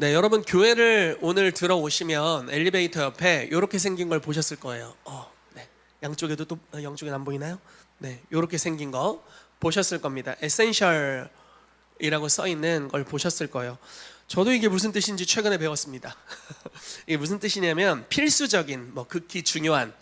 네, 여러분 교회를 오늘 들어오시면 엘리베이터 옆에 이렇게 생긴 걸 보셨을 거예요. 네. 양쪽에도 또 양쪽엔 안 보이나요? 네, 이렇게 생긴 거 보셨을 겁니다. 에센셜이라고 써 있는 걸 보셨을 거예요. 저도 이게 무슨 뜻인지 최근에 배웠습니다. 이게 무슨 뜻이냐면 필수적인, 극히 중요한,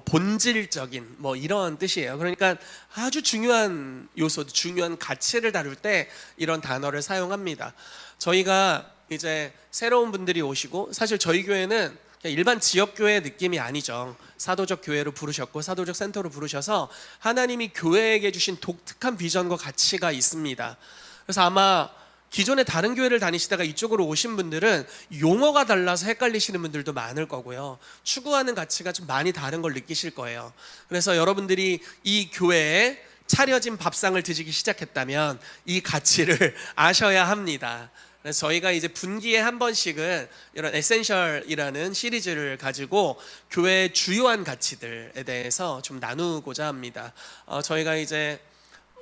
본질적인 이런 뜻이에요. 그러니까 아주 중요한 요소, 중요한 가치를 다룰 때 이런 단어를 사용합니다. 저희가 이제 새로운 분들이 오시고, 사실 저희 교회는 그냥 일반 지역교회 느낌이 아니죠. 사도적 교회로 부르셨고 사도적 센터로 부르셔서 하나님이 교회에게 주신 독특한 비전과 가치가 있습니다. 그래서 아마 기존에 다른 교회를 다니시다가 이쪽으로 오신 분들은 용어가 달라서 헷갈리시는 분들도 많을 거고요, 추구하는 가치가 좀 많이 다른 걸 느끼실 거예요. 그래서 여러분들이 이 교회에 차려진 밥상을 드시기 시작했다면 이 가치를 아셔야 합니다. 그래서 저희가 이제 분기에 한 번씩은 이런 에센셜이라는 시리즈를 가지고 교회의 주요한 가치들에 대해서 좀 나누고자 합니다. 저희가 이제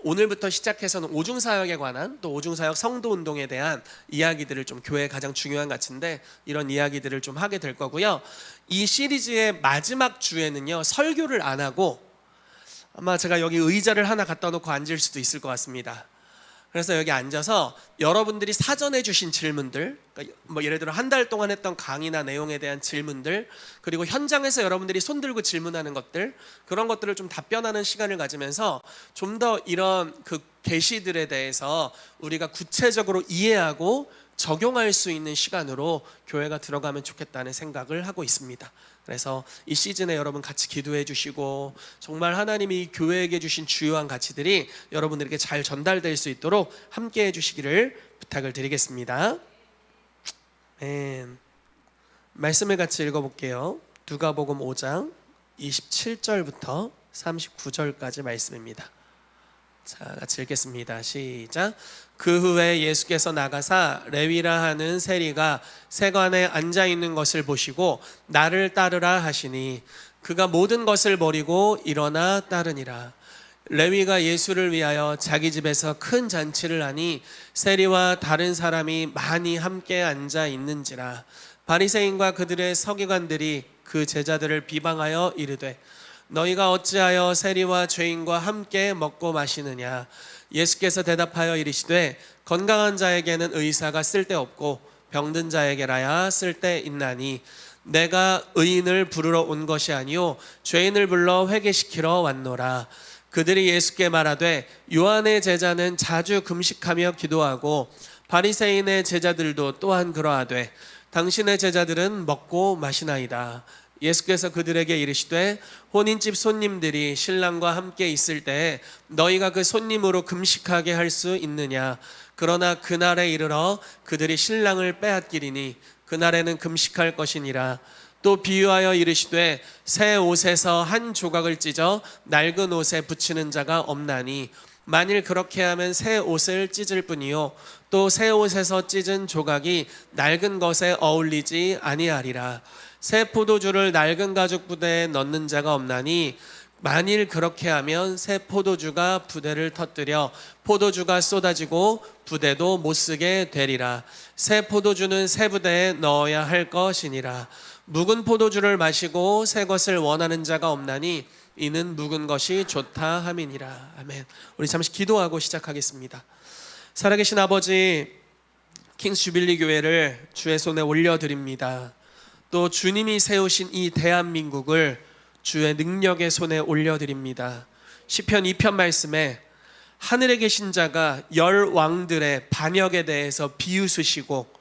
오늘부터 시작해서는 오중사역에 관한, 또 오중사역 성도운동에 대한 이야기들을 좀, 교회의 가장 중요한 가치인데 이런 이야기들을 좀 하게 될 거고요. 이 시리즈의 마지막 주에는요, 설교를 안 하고 아마 제가 여기 의자를 하나 갖다 놓고 앉을 수도 있을 것 같습니다. 그래서 여기 앉아서 여러분들이 사전에 주신 질문들, 그러니까 예를 들어 한 달 동안 했던 강의나 내용에 대한 질문들, 그리고 현장에서 여러분들이 손들고 질문하는 것들, 그런 것들을 좀 답변하는 시간을 가지면서 좀 더 이런 계시들에 대해서 우리가 구체적으로 이해하고 적용할 수 있는 시간으로 교회가 들어가면 좋겠다는 생각을 하고 있습니다. 그래서 이 시즌에 여러분 같이 기도해 주시고, 정말 하나님이 교회에게 주신 주요한 가치들이 여러분들에게 잘 전달될 수 있도록 함께 해 주시기를 부탁을 드리겠습니다. 말씀을 같이 읽어볼게요. 누가복음 5장 27절부터 39절까지 말씀입니다. 자, 같이 읽겠습니다. 시작. 그 후에 예수께서 나가사 레위라 하는 세리가 세관에 앉아 있는 것을 보시고 나를 따르라 하시니 그가 모든 것을 버리고 일어나 따르니라. 레위가 예수를 위하여 자기 집에서 큰 잔치를 하니 세리와 다른 사람이 많이 함께 앉아 있는지라. 바리새인과 그들의 서기관들이 그 제자들을 비방하여 이르되 너희가 어찌하여 세리와 죄인과 함께 먹고 마시느냐. 예수께서 대답하여 이르시되 건강한 자에게는 의사가 쓸데없고 병든 자에게라야 쓸데있나니 내가 의인을 부르러 온 것이 아니요 죄인을 불러 회개시키러 왔노라. 그들이 예수께 말하되 요한의 제자는 자주 금식하며 기도하고 바리새인의 제자들도 또한 그러하되 당신의 제자들은 먹고 마시나이다. 예수께서 그들에게 이르시되 혼인집 손님들이 신랑과 함께 있을 때 너희가 그 손님으로 금식하게 할 수 있느냐. 그러나 그날에 이르러 그들이 신랑을 빼앗기리니 그날에는 금식할 것이니라. 또 비유하여 이르시되 새 옷에서 한 조각을 찢어 낡은 옷에 붙이는 자가 없나니 만일 그렇게 하면 새 옷을 찢을 뿐이요 또 새 옷에서 찢은 조각이 낡은 것에 어울리지 아니하리라. 새 포도주를 낡은 가죽 부대에 넣는 자가 없나니 만일 그렇게 하면 새 포도주가 부대를 터뜨려 포도주가 쏟아지고 부대도 못 쓰게 되리라. 새 포도주는 새 부대에 넣어야 할 것이니라. 묵은 포도주를 마시고 새 것을 원하는 자가 없나니 이는 묵은 것이 좋다 함이니라. 아멘. 우리 잠시 기도하고 시작하겠습니다. 살아계신 아버지, 킹스 주빌리 교회를 주의 손에 올려드립니다. 또 주님이 세우신 이 대한민국을 주의 능력의 손에 올려드립니다. 시편 2편 말씀에 하늘에 계신 자가 열 왕들의 반역에 대해서 비웃으시고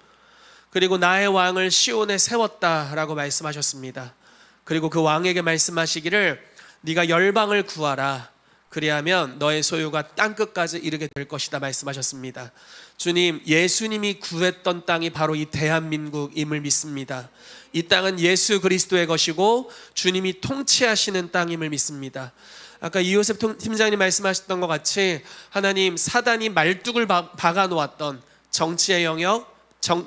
그리고 나의 왕을 시온에 세웠다라고 말씀하셨습니다. 그리고 그 왕에게 말씀하시기를 네가 열방을 구하라. 그리하면 너의 소유가 땅끝까지 이르게 될 것이다 말씀하셨습니다. 주님, 예수님이 구했던 땅이 바로 이 대한민국임을 믿습니다. 이 땅은 예수 그리스도의 것이고 주님이 통치하시는 땅임을 믿습니다. 아까 이요셉 팀장님 말씀하셨던 것 같이 하나님, 사단이 말뚝을 박아 놓았던 정치의 영역,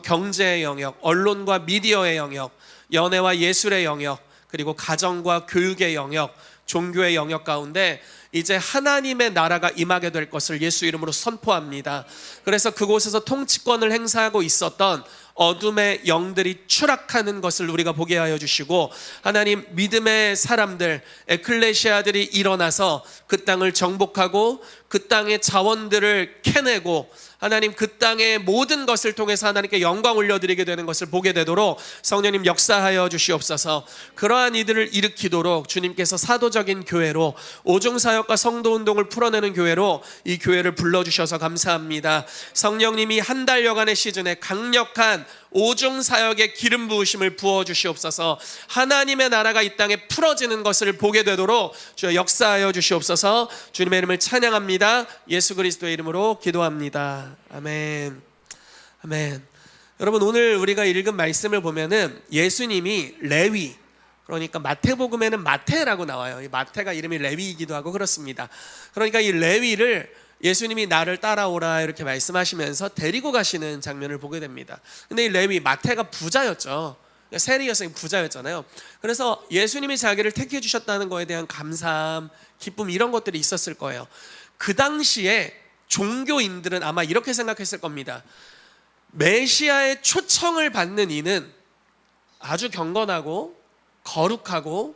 경제의 영역, 언론과 미디어의 영역, 연애와 예술의 영역, 그리고 가정과 교육의 영역, 종교의 영역 가운데 이제 하나님의 나라가 임하게 될 것을 예수 이름으로 선포합니다. 그래서 그곳에서 통치권을 행사하고 있었던 어둠의 영들이 추락하는 것을 우리가 보게 하여 주시고, 하나님 믿음의 사람들, 에클레시아들이 일어나서 그 땅을 정복하고 그 땅의 자원들을 캐내고 하나님 그 땅의 모든 것을 통해서 하나님께 영광 올려드리게 되는 것을 보게 되도록 성령님 역사하여 주시옵소서. 그러한 이들을 일으키도록 주님께서 사도적인 교회로, 오종사역과 성도운동을 풀어내는 교회로 이 교회를 불러주셔서 감사합니다. 성령님이 한 달여간의 시즌에 강력한 오종사역의 기름 부으심을 부어주시옵소서. 하나님의 나라가 이 땅에 풀어지는 것을 보게 되도록 주여 역사하여 주시옵소서. 주님의 이름을 찬양합니다. 예수 그리스도의 이름으로 기도합니다. 아멘. 아멘. 여러분, 오늘 우리가 읽은 말씀을 보면은 예수님이 레위, 그러니까 마태복음에는 마태라고 나와요. 이 마태가 이름이 레위이기도 하고 그렇습니다. 그러니까 이 레위를 예수님이 나를 따라오라 이렇게 말씀하시면서 데리고 가시는 장면을 보게 됩니다. 근데 이 레위, 마태가 부자였죠. 세리였으니 부자였잖아요. 그래서 예수님이 자기를 택해 주셨다는 거에 대한 감사함, 기쁨, 이런 것들이 있었을 거예요. 그 당시에 종교인들은 아마 이렇게 생각했을 겁니다. 메시아의 초청을 받는 이는 아주 경건하고 거룩하고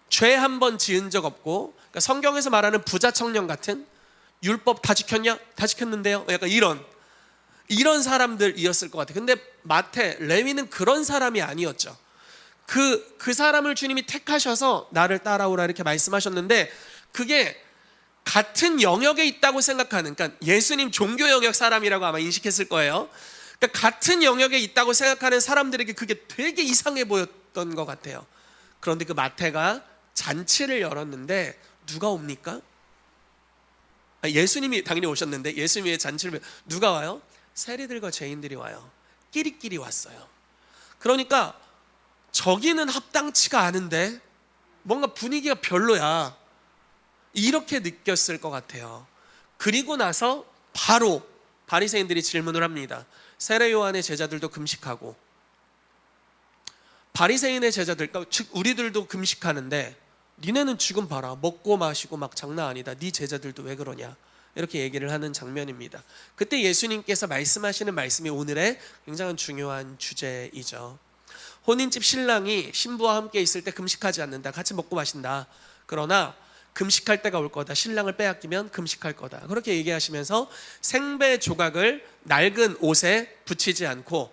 죄 한 번 지은 적 없고, 그러니까 성경에서 말하는 부자 청년 같은, 율법 다 지켰냐? 다 지켰는데요. 약간 이런 사람들이었을 것 같아요. 근데 마태, 레위는 그런 사람이 아니었죠. 그 사람을 주님이 택하셔서 나를 따라오라 이렇게 말씀하셨는데, 그게 같은 영역에 있다고 생각하는, 그러니까 예수님 종교 영역 사람이라고 아마 인식했을 거예요. 그러니까 같은 영역에 있다고 생각하는 사람들에게 그게 되게 이상해 보였던 것 같아요. 그런데 그 마태가 잔치를 열었는데 누가 옵니까? 예수님이 당연히 오셨는데 예수님의 잔치를 누가 와요? 세리들과 죄인들이 와요. 끼리끼리 왔어요. 그러니까 저기는 합당치가 않은데 뭔가 분위기가 별로야, 이렇게 느꼈을 것 같아요. 그리고 나서 바로 바리새인들이 질문을 합니다. 세례 요한의 제자들도 금식하고, 바리새인의 제자들, 즉 우리들도 금식하는데 니네는 지금 봐라, 먹고 마시고 막 장난 아니다. 네 제자들도 왜 그러냐, 이렇게 얘기를 하는 장면입니다. 그때 예수님께서 말씀하시는 말씀이 오늘의 굉장히 중요한 주제이죠. 혼인집 신랑이 신부와 함께 있을 때 금식하지 않는다, 같이 먹고 마신다. 그러나 금식할 때가 올 거다, 신랑을 빼앗기면 금식할 거다, 그렇게 얘기하시면서 생배 조각을 낡은 옷에 붙이지 않고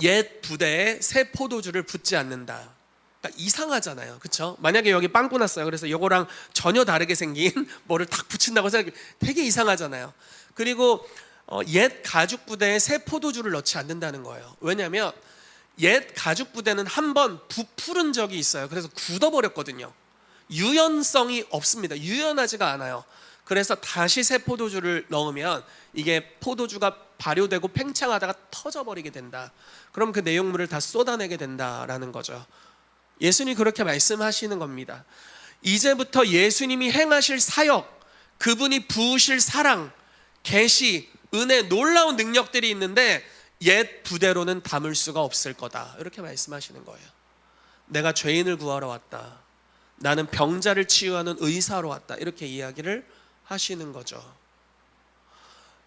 옛 부대에 새 포도주를 붓지 않는다. 그러니까 이상하잖아요, 그렇죠? 만약에 여기 빵꾸 났어요. 그래서 이거랑 전혀 다르게 생긴 뭐를 탁 붙인다고 생각해, 되게 이상하잖아요. 그리고 옛 가죽 부대에 새 포도주를 넣지 않는다는 거예요. 왜냐하면 옛 가죽 부대는 한번 부풀은 적이 있어요. 그래서 굳어버렸거든요. 유연성이 없습니다. 유연하지가 않아요. 그래서 다시 새 포도주를 넣으면 이게 포도주가 발효되고 팽창하다가 터져버리게 된다. 그럼 그 내용물을 다 쏟아내게 된다라는 거죠. 예수님이 그렇게 말씀하시는 겁니다. 이제부터 예수님이 행하실 사역, 그분이 부으실 사랑, 계시, 은혜, 놀라운 능력들이 있는데 옛 부대로는 담을 수가 없을 거다, 이렇게 말씀하시는 거예요. 내가 죄인을 구하러 왔다, 나는 병자를 치유하는 의사로 왔다, 이렇게 이야기를 하시는 거죠.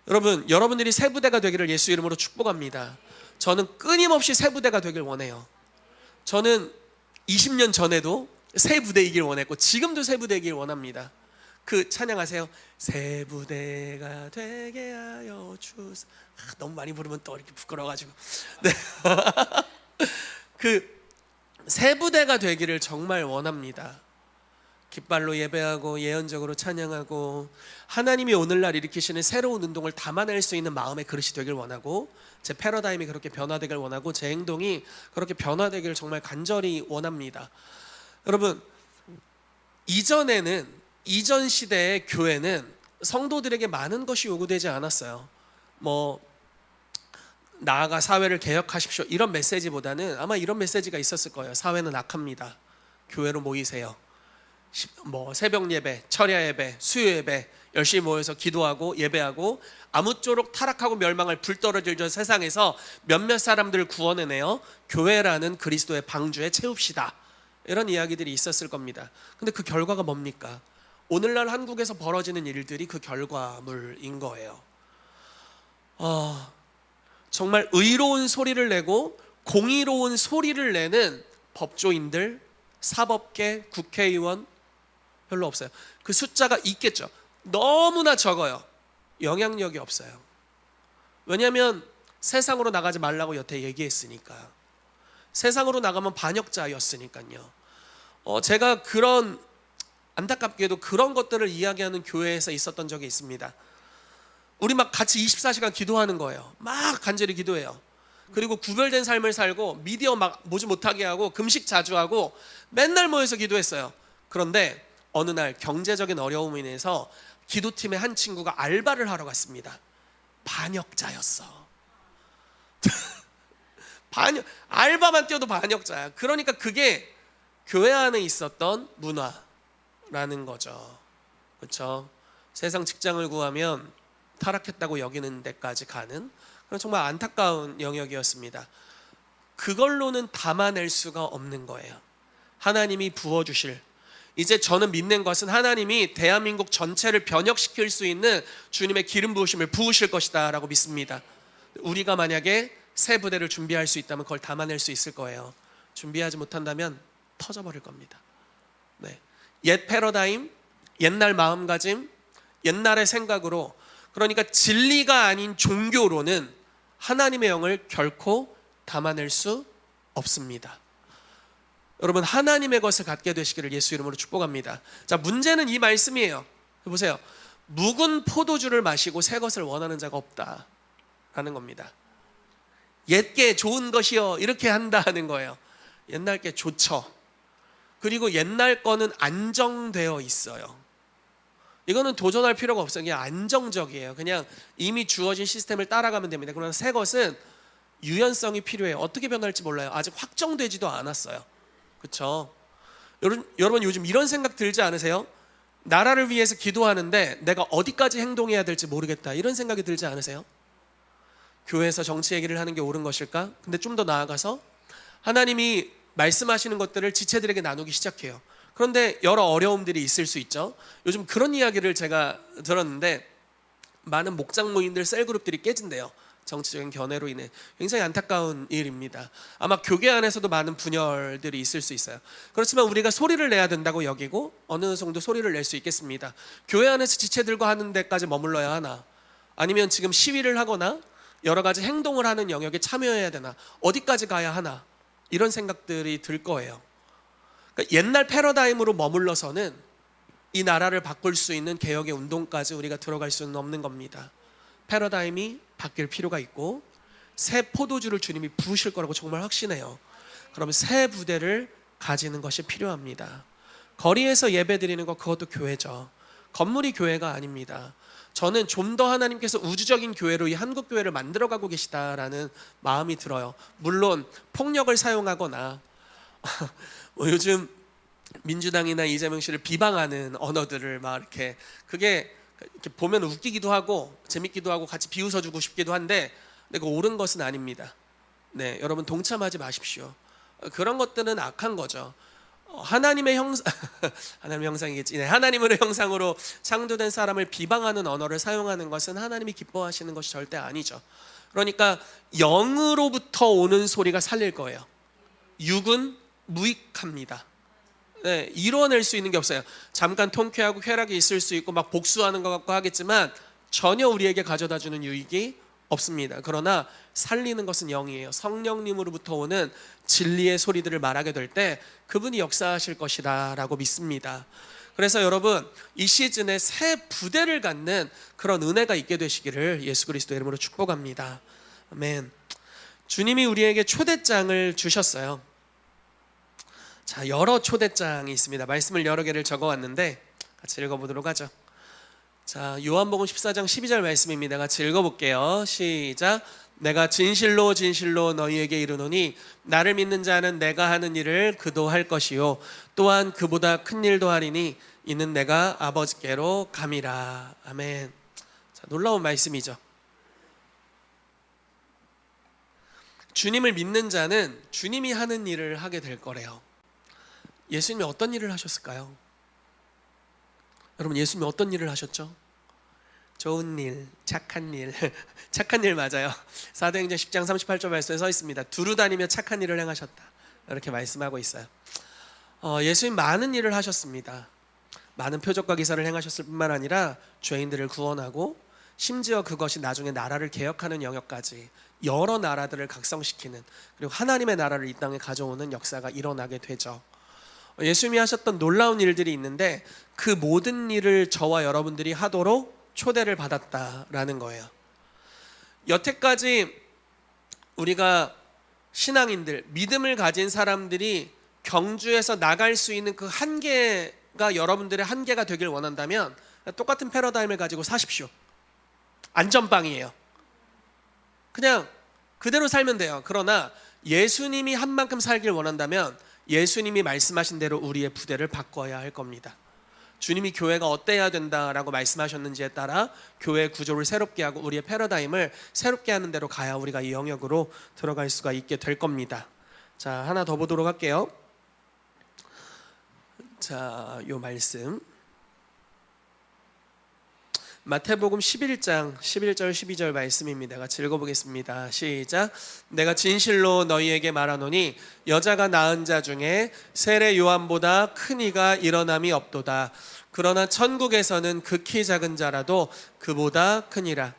여러분, 여러분들이 새 부대가 되기를 예수 이름으로 축복합니다. 저는 끊임없이 새 부대가 되길 원해요. 저는 20년 전에도 새 부대이길 원했고 지금도 새 부대이길 원합니다. 그 찬양하세요. 새 부대가 되게 하여 주소. 너무 많이 부르면 또 이렇게 부끄러워가지고 네. 그 새 부대가 되기를 정말 원합니다. 깃발로 예배하고 예언적으로 찬양하고 하나님이 오늘날 일으키시는 새로운 운동을 담아낼 수 있는 마음의 그릇이 되길 원하고, 제 패러다임이 그렇게 변화되길 원하고, 제 행동이 그렇게 변화되기를 정말 간절히 원합니다. 여러분, 이전 시대의 교회는 성도들에게 많은 것이 요구되지 않았어요. 나아가 사회를 개혁하십시오, 이런 메시지보다는 아마 이런 메시지가 있었을 거예요. 사회는 악합니다, 교회로 모이세요. 새벽 예배, 철야 예배, 수요 예배 열심히 모여서 기도하고 예배하고 아무쪼록 타락하고 멸망할 불떨어질 저 세상에서 몇몇 사람들을 구원해내어 교회라는 그리스도의 방주에 채웁시다, 이런 이야기들이 있었을 겁니다. 근데 그 결과가 뭡니까? 오늘날 한국에서 벌어지는 일들이 그 결과물인 거예요. 정말 의로운 소리를 내고 공의로운 소리를 내는 법조인들, 사법계, 국회의원 별로 없어요. 그 숫자가 있겠죠. 너무나 적어요. 영향력이 없어요. 왜냐하면 세상으로 나가지 말라고 여태 얘기했으니까. 세상으로 나가면 반역자였으니까요. 제가 그런 안타깝게도 그런 것들을 이야기하는 교회에서 있었던 적이 있습니다. 우리 막 같이 24시간 기도하는 거예요. 막 간절히 기도해요. 그리고 구별된 삶을 살고 미디어 막 보지 못하게 하고 금식 자주 하고 맨날 모여서 기도했어요. 그런데 어느 날 경제적인 어려움으로 인해서 기도팀의 한 친구가 알바를 하러 갔습니다. 반역자였어. 알바만 뛰어도 반역자야. 그러니까 그게 교회 안에 있었던 문화라는 거죠. 그렇죠? 세상 직장을 구하면 타락했다고 여기는 데까지 가는 그런 정말 안타까운 영역이었습니다. 그걸로는 담아낼 수가 없는 거예요. 하나님이 부어주실, 이제 저는 믿는 것은 하나님이 대한민국 전체를 변혁시킬 수 있는 주님의 기름 부으심을 부으실 것이다 라고 믿습니다. 우리가 만약에 새 부대를 준비할 수 있다면 그걸 담아낼 수 있을 거예요. 준비하지 못한다면 터져버릴 겁니다. 네. 옛 패러다임, 옛날 마음가짐, 옛날의 생각으로, 그러니까 진리가 아닌 종교로는 하나님의 영을 결코 담아낼 수 없습니다. 여러분, 하나님의 것을 갖게 되시기를 예수 이름으로 축복합니다. 자, 문제는 이 말씀이에요. 보세요. 묵은 포도주를 마시고 새 것을 원하는 자가 없다라는 겁니다. 옛게 좋은 것이요 이렇게 한다는 거예요. 옛날 게 좋죠. 그리고 옛날 거는 안정되어 있어요. 이거는 도전할 필요가 없어요. 그냥 안정적이에요. 그냥 이미 주어진 시스템을 따라가면 됩니다. 그러나 새 것은 유연성이 필요해요. 어떻게 변할지 몰라요. 아직 확정되지도 않았어요. 그렇죠? 여러분 요즘 이런 생각 들지 않으세요? 나라를 위해서 기도하는데 내가 어디까지 행동해야 될지 모르겠다, 이런 생각이 들지 않으세요? 교회에서 정치 얘기를 하는 게 옳은 것일까? 근데 좀 더 나아가서 하나님이 말씀하시는 것들을 지체들에게 나누기 시작해요. 그런데 여러 어려움들이 있을 수 있죠. 요즘 그런 이야기를 제가 들었는데 많은 목장모임들 셀그룹들이 깨진대요. 정치적인 견해로 인해. 굉장히 안타까운 일입니다. 아마 교계 안에서도 많은 분열들이 있을 수 있어요. 그렇지만 우리가 소리를 내야 된다고 여기고 어느 정도 소리를 낼 수 있겠습니다. 교회 안에서 지체들과 하는 데까지 머물러야 하나, 아니면 지금 시위를 하거나 여러 가지 행동을 하는 영역에 참여해야 되나, 어디까지 가야 하나, 이런 생각들이 들 거예요. 그러니까 옛날 패러다임으로 머물러서는 이 나라를 바꿀 수 있는 개혁의 운동까지 우리가 들어갈 수는 없는 겁니다. 패러다임이 바뀔 필요가 있고 새 포도주를 주님이 부으실 거라고 정말 확신해요. 그러면 새 부대를 가지는 것이 필요합니다. 거리에서 예배 드리는 것, 그것도 교회죠. 건물이 교회가 아닙니다. 저는 좀 더 하나님께서 우주적인 교회로 이 한국 교회를 만들어가고 계시다라는 마음이 들어요. 물론 폭력을 사용하거나 요즘 민주당이나 이재명 씨를 비방하는 언어들을 막 이렇게, 그게 이렇게 보면 웃기기도 하고 재밌기도 하고 같이 비웃어주고 싶기도 한데, 근데 그 옳은 것은 아닙니다. 네, 여러분 동참하지 마십시오. 그런 것들은 악한 거죠. 하나님의 형상, 하나님의 형상이겠지. 네, 하나님의 형상으로 창조된 사람을 비방하는 언어를 사용하는 것은 하나님이 기뻐하시는 것이 절대 아니죠. 그러니까 영으로부터 오는 소리가 살릴 거예요. 육은 무익합니다. 네, 이뤄낼 수 있는 게 없어요. 잠깐 통쾌하고 쾌락이 있을 수 있고 막 복수하는 것 같고 하겠지만 전혀 우리에게 가져다주는 유익이 없습니다. 그러나 살리는 것은 영이에요. 성령님으로부터 오는 진리의 소리들을 말하게 될 때 그분이 역사하실 것이다 라고 믿습니다. 그래서 여러분, 이 시즌에 새 부대를 갖는 그런 은혜가 있게 되시기를 예수 그리스도의 이름으로 축복합니다. 아멘. 주님이 우리에게 초대장을 주셨어요. 자, 여러 초대장이 있습니다. 말씀을 여러 개를 적어왔는데 같이 읽어보도록 하죠. 자, 요한복음 14장 12절 말씀입니다. 같이 읽어볼게요. 시작. 내가 진실로 진실로 너희에게 이르노니 나를 믿는 자는 내가 하는 일을 그도 할 것이요 또한 그보다 큰 일도 하리니 이는 내가 아버지께로 감이라. 아멘. 자, 놀라운 말씀이죠. 주님을 믿는 자는 주님이 하는 일을 하게 될 거래요. 예수님이 어떤 일을 하셨을까요? 여러분, 예수님이 어떤 일을 하셨죠? 좋은 일, 착한 일, 착한 일 맞아요. 사도행전 10장 38절 말씀에 서 있습니다. 두루 다니며 착한 일을 행하셨다, 이렇게 말씀하고 있어요. 예수님 많은 일을 하셨습니다. 많은 표적과 기사를 행하셨을 뿐만 아니라 죄인들을 구원하고 심지어 그것이 나중에 나라를 개혁하는 영역까지 여러 나라들을 각성시키는, 그리고 하나님의 나라를 이 땅에 가져오는 역사가 일어나게 되죠. 예수님이 하셨던 놀라운 일들이 있는데 그 모든 일을 저와 여러분들이 하도록 초대를 받았다라는 거예요. 여태까지 우리가 신앙인들, 믿음을 가진 사람들이 경주에서 나갈 수 있는 그 한계가 여러분들의 한계가 되길 원한다면 똑같은 패러다임을 가지고 사십시오. 안전빵이에요. 그냥 그대로 살면 돼요. 그러나 예수님이 한 만큼 살길 원한다면 예수님이 말씀하신 대로 우리의 부대를 바꿔야 할 겁니다. 주님이 교회가 어때야 된다라고 말씀하셨는지에 따라 교회의 구조를 새롭게 하고 우리의 패러다임을 새롭게 하는 대로 가야 우리가 이 영역으로 들어갈 수가 있게 될 겁니다. 자, 하나 더 보도록 할게요. 자, 요 말씀 마태복음 11장 11절 12절 말씀입니다. 같이 읽어보겠습니다. 시작. 내가 진실로 너희에게 말하노니 여자가 낳은 자 중에 세례 요한보다 큰 이가 일어남이 없도다. 그러나 천국에서는 극히 작은 자라도 그보다 크니라.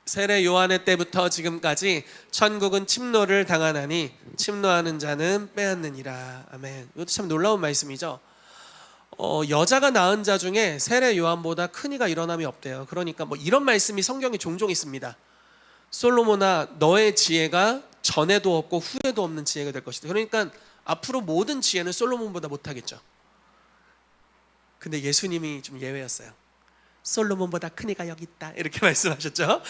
세례 요한의 때부터 지금까지 천국은 침노를 당하나니 침노하는 자는 빼앗느니라. 아멘. 이것도 참 놀라운 말씀이죠. 여자가 낳은 자 중에 세례 요한보다 큰 이가 일어남이 없대요. 그러니까 뭐 이런 말씀이 성경에 종종 있습니다. 솔로몬아, 너의 지혜가 전에도 없고 후에도 없는 지혜가 될 것이다. 그러니까 앞으로 모든 지혜는 솔로몬보다 못하겠죠. 근데 예수님이 좀 예외였어요. 솔로몬보다 큰 이가 여기 있다, 이렇게 말씀하셨죠.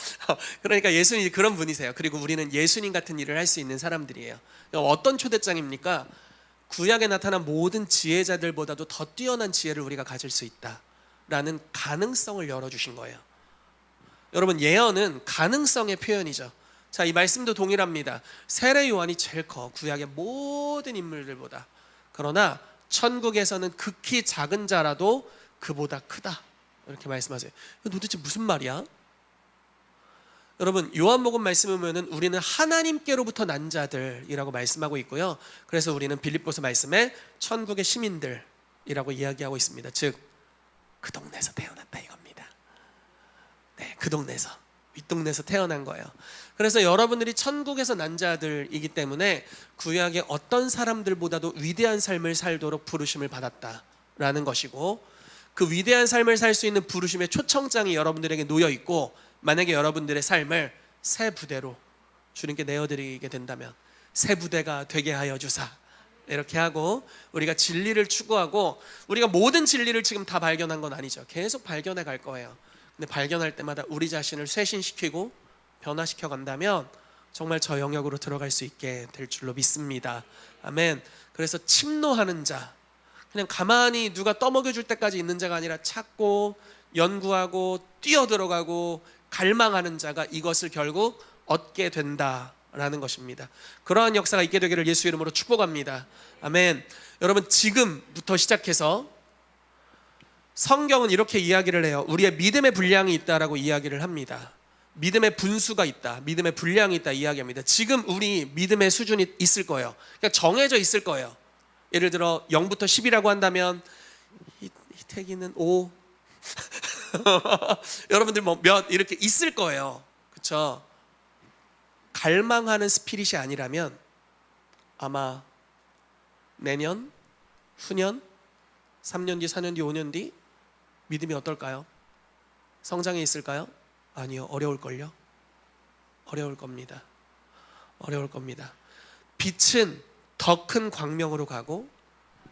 그러니까 예수님이 그런 분이세요. 그리고 우리는 예수님 같은 일을 할 수 있는 사람들이에요. 어떤 초대장입니까? 구약에 나타난 모든 지혜자들보다도 더 뛰어난 지혜를 우리가 가질 수 있다라는 가능성을 열어주신 거예요. 여러분, 예언은 가능성의 표현이죠. 자, 이 말씀도 동일합니다. 세례 요한이 제일 커, 구약의 모든 인물들보다. 그러나 천국에서는 극히 작은 자라도 그보다 크다, 이렇게 말씀하세요. 도대체 무슨 말이야? 여러분, 요한복음 말씀을 보면 우리는 하나님께로부터 난 자들이라고 말씀하고 있고요. 그래서 우리는 빌립보서 말씀에 천국의 시민들이라고 이야기하고 있습니다. 즉, 그 동네에서 태어났다 이겁니다. 네, 그 동네에서, 윗동네에서 태어난 거예요. 그래서 여러분들이 천국에서 난 자들이기 때문에 구약의 어떤 사람들보다도 위대한 삶을 살도록 부르심을 받았다라는 것이고, 그 위대한 삶을 살 수 있는 부르심의 초청장이 여러분들에게 놓여 있고, 만약에 여러분들의 삶을 새 부대로 주님께 내어드리게 된다면 새 부대가 되게 하여 주사, 이렇게 하고 우리가 진리를 추구하고, 우리가 모든 진리를 지금 다 발견한 건 아니죠. 계속 발견해 갈 거예요. 근데 발견할 때마다 우리 자신을 쇄신시키고 변화시켜 간다면 정말 저 영역으로 들어갈 수 있게 될 줄로 믿습니다. 아멘. 그래서 침노하는 자, 그냥 가만히 누가 떠먹여줄 때까지 있는 자가 아니라 찾고 연구하고 뛰어들어가고 갈망하는 자가 이것을 결국 얻게 된다라는 것입니다. 그러한 역사가 있게 되기를 예수 이름으로 축복합니다. 아멘. 여러분, 지금부터 시작해서 성경은 이렇게 이야기를 해요. 우리의 믿음의 분량이 있다라고 이야기를 합니다. 믿음의 분수가 있다, 믿음의 분량이 있다 이야기합니다. 지금 우리 믿음의 수준이 있을 거예요. 그러니까 정해져 있을 거예요. 예를 들어 0부터 10이라고 한다면 희택이는 5 여러분들 뭐 몇 이렇게 있을 거예요. 그렇죠? 갈망하는 스피릿이 아니라면 아마 내년, 후년, 3년 뒤, 4년 뒤, 5년 뒤 믿음이 어떨까요? 성장해 있을까요? 아니요, 어려울걸요. 어려울 겁니다. 어려울 겁니다. 빛은 더 큰 광명으로 가고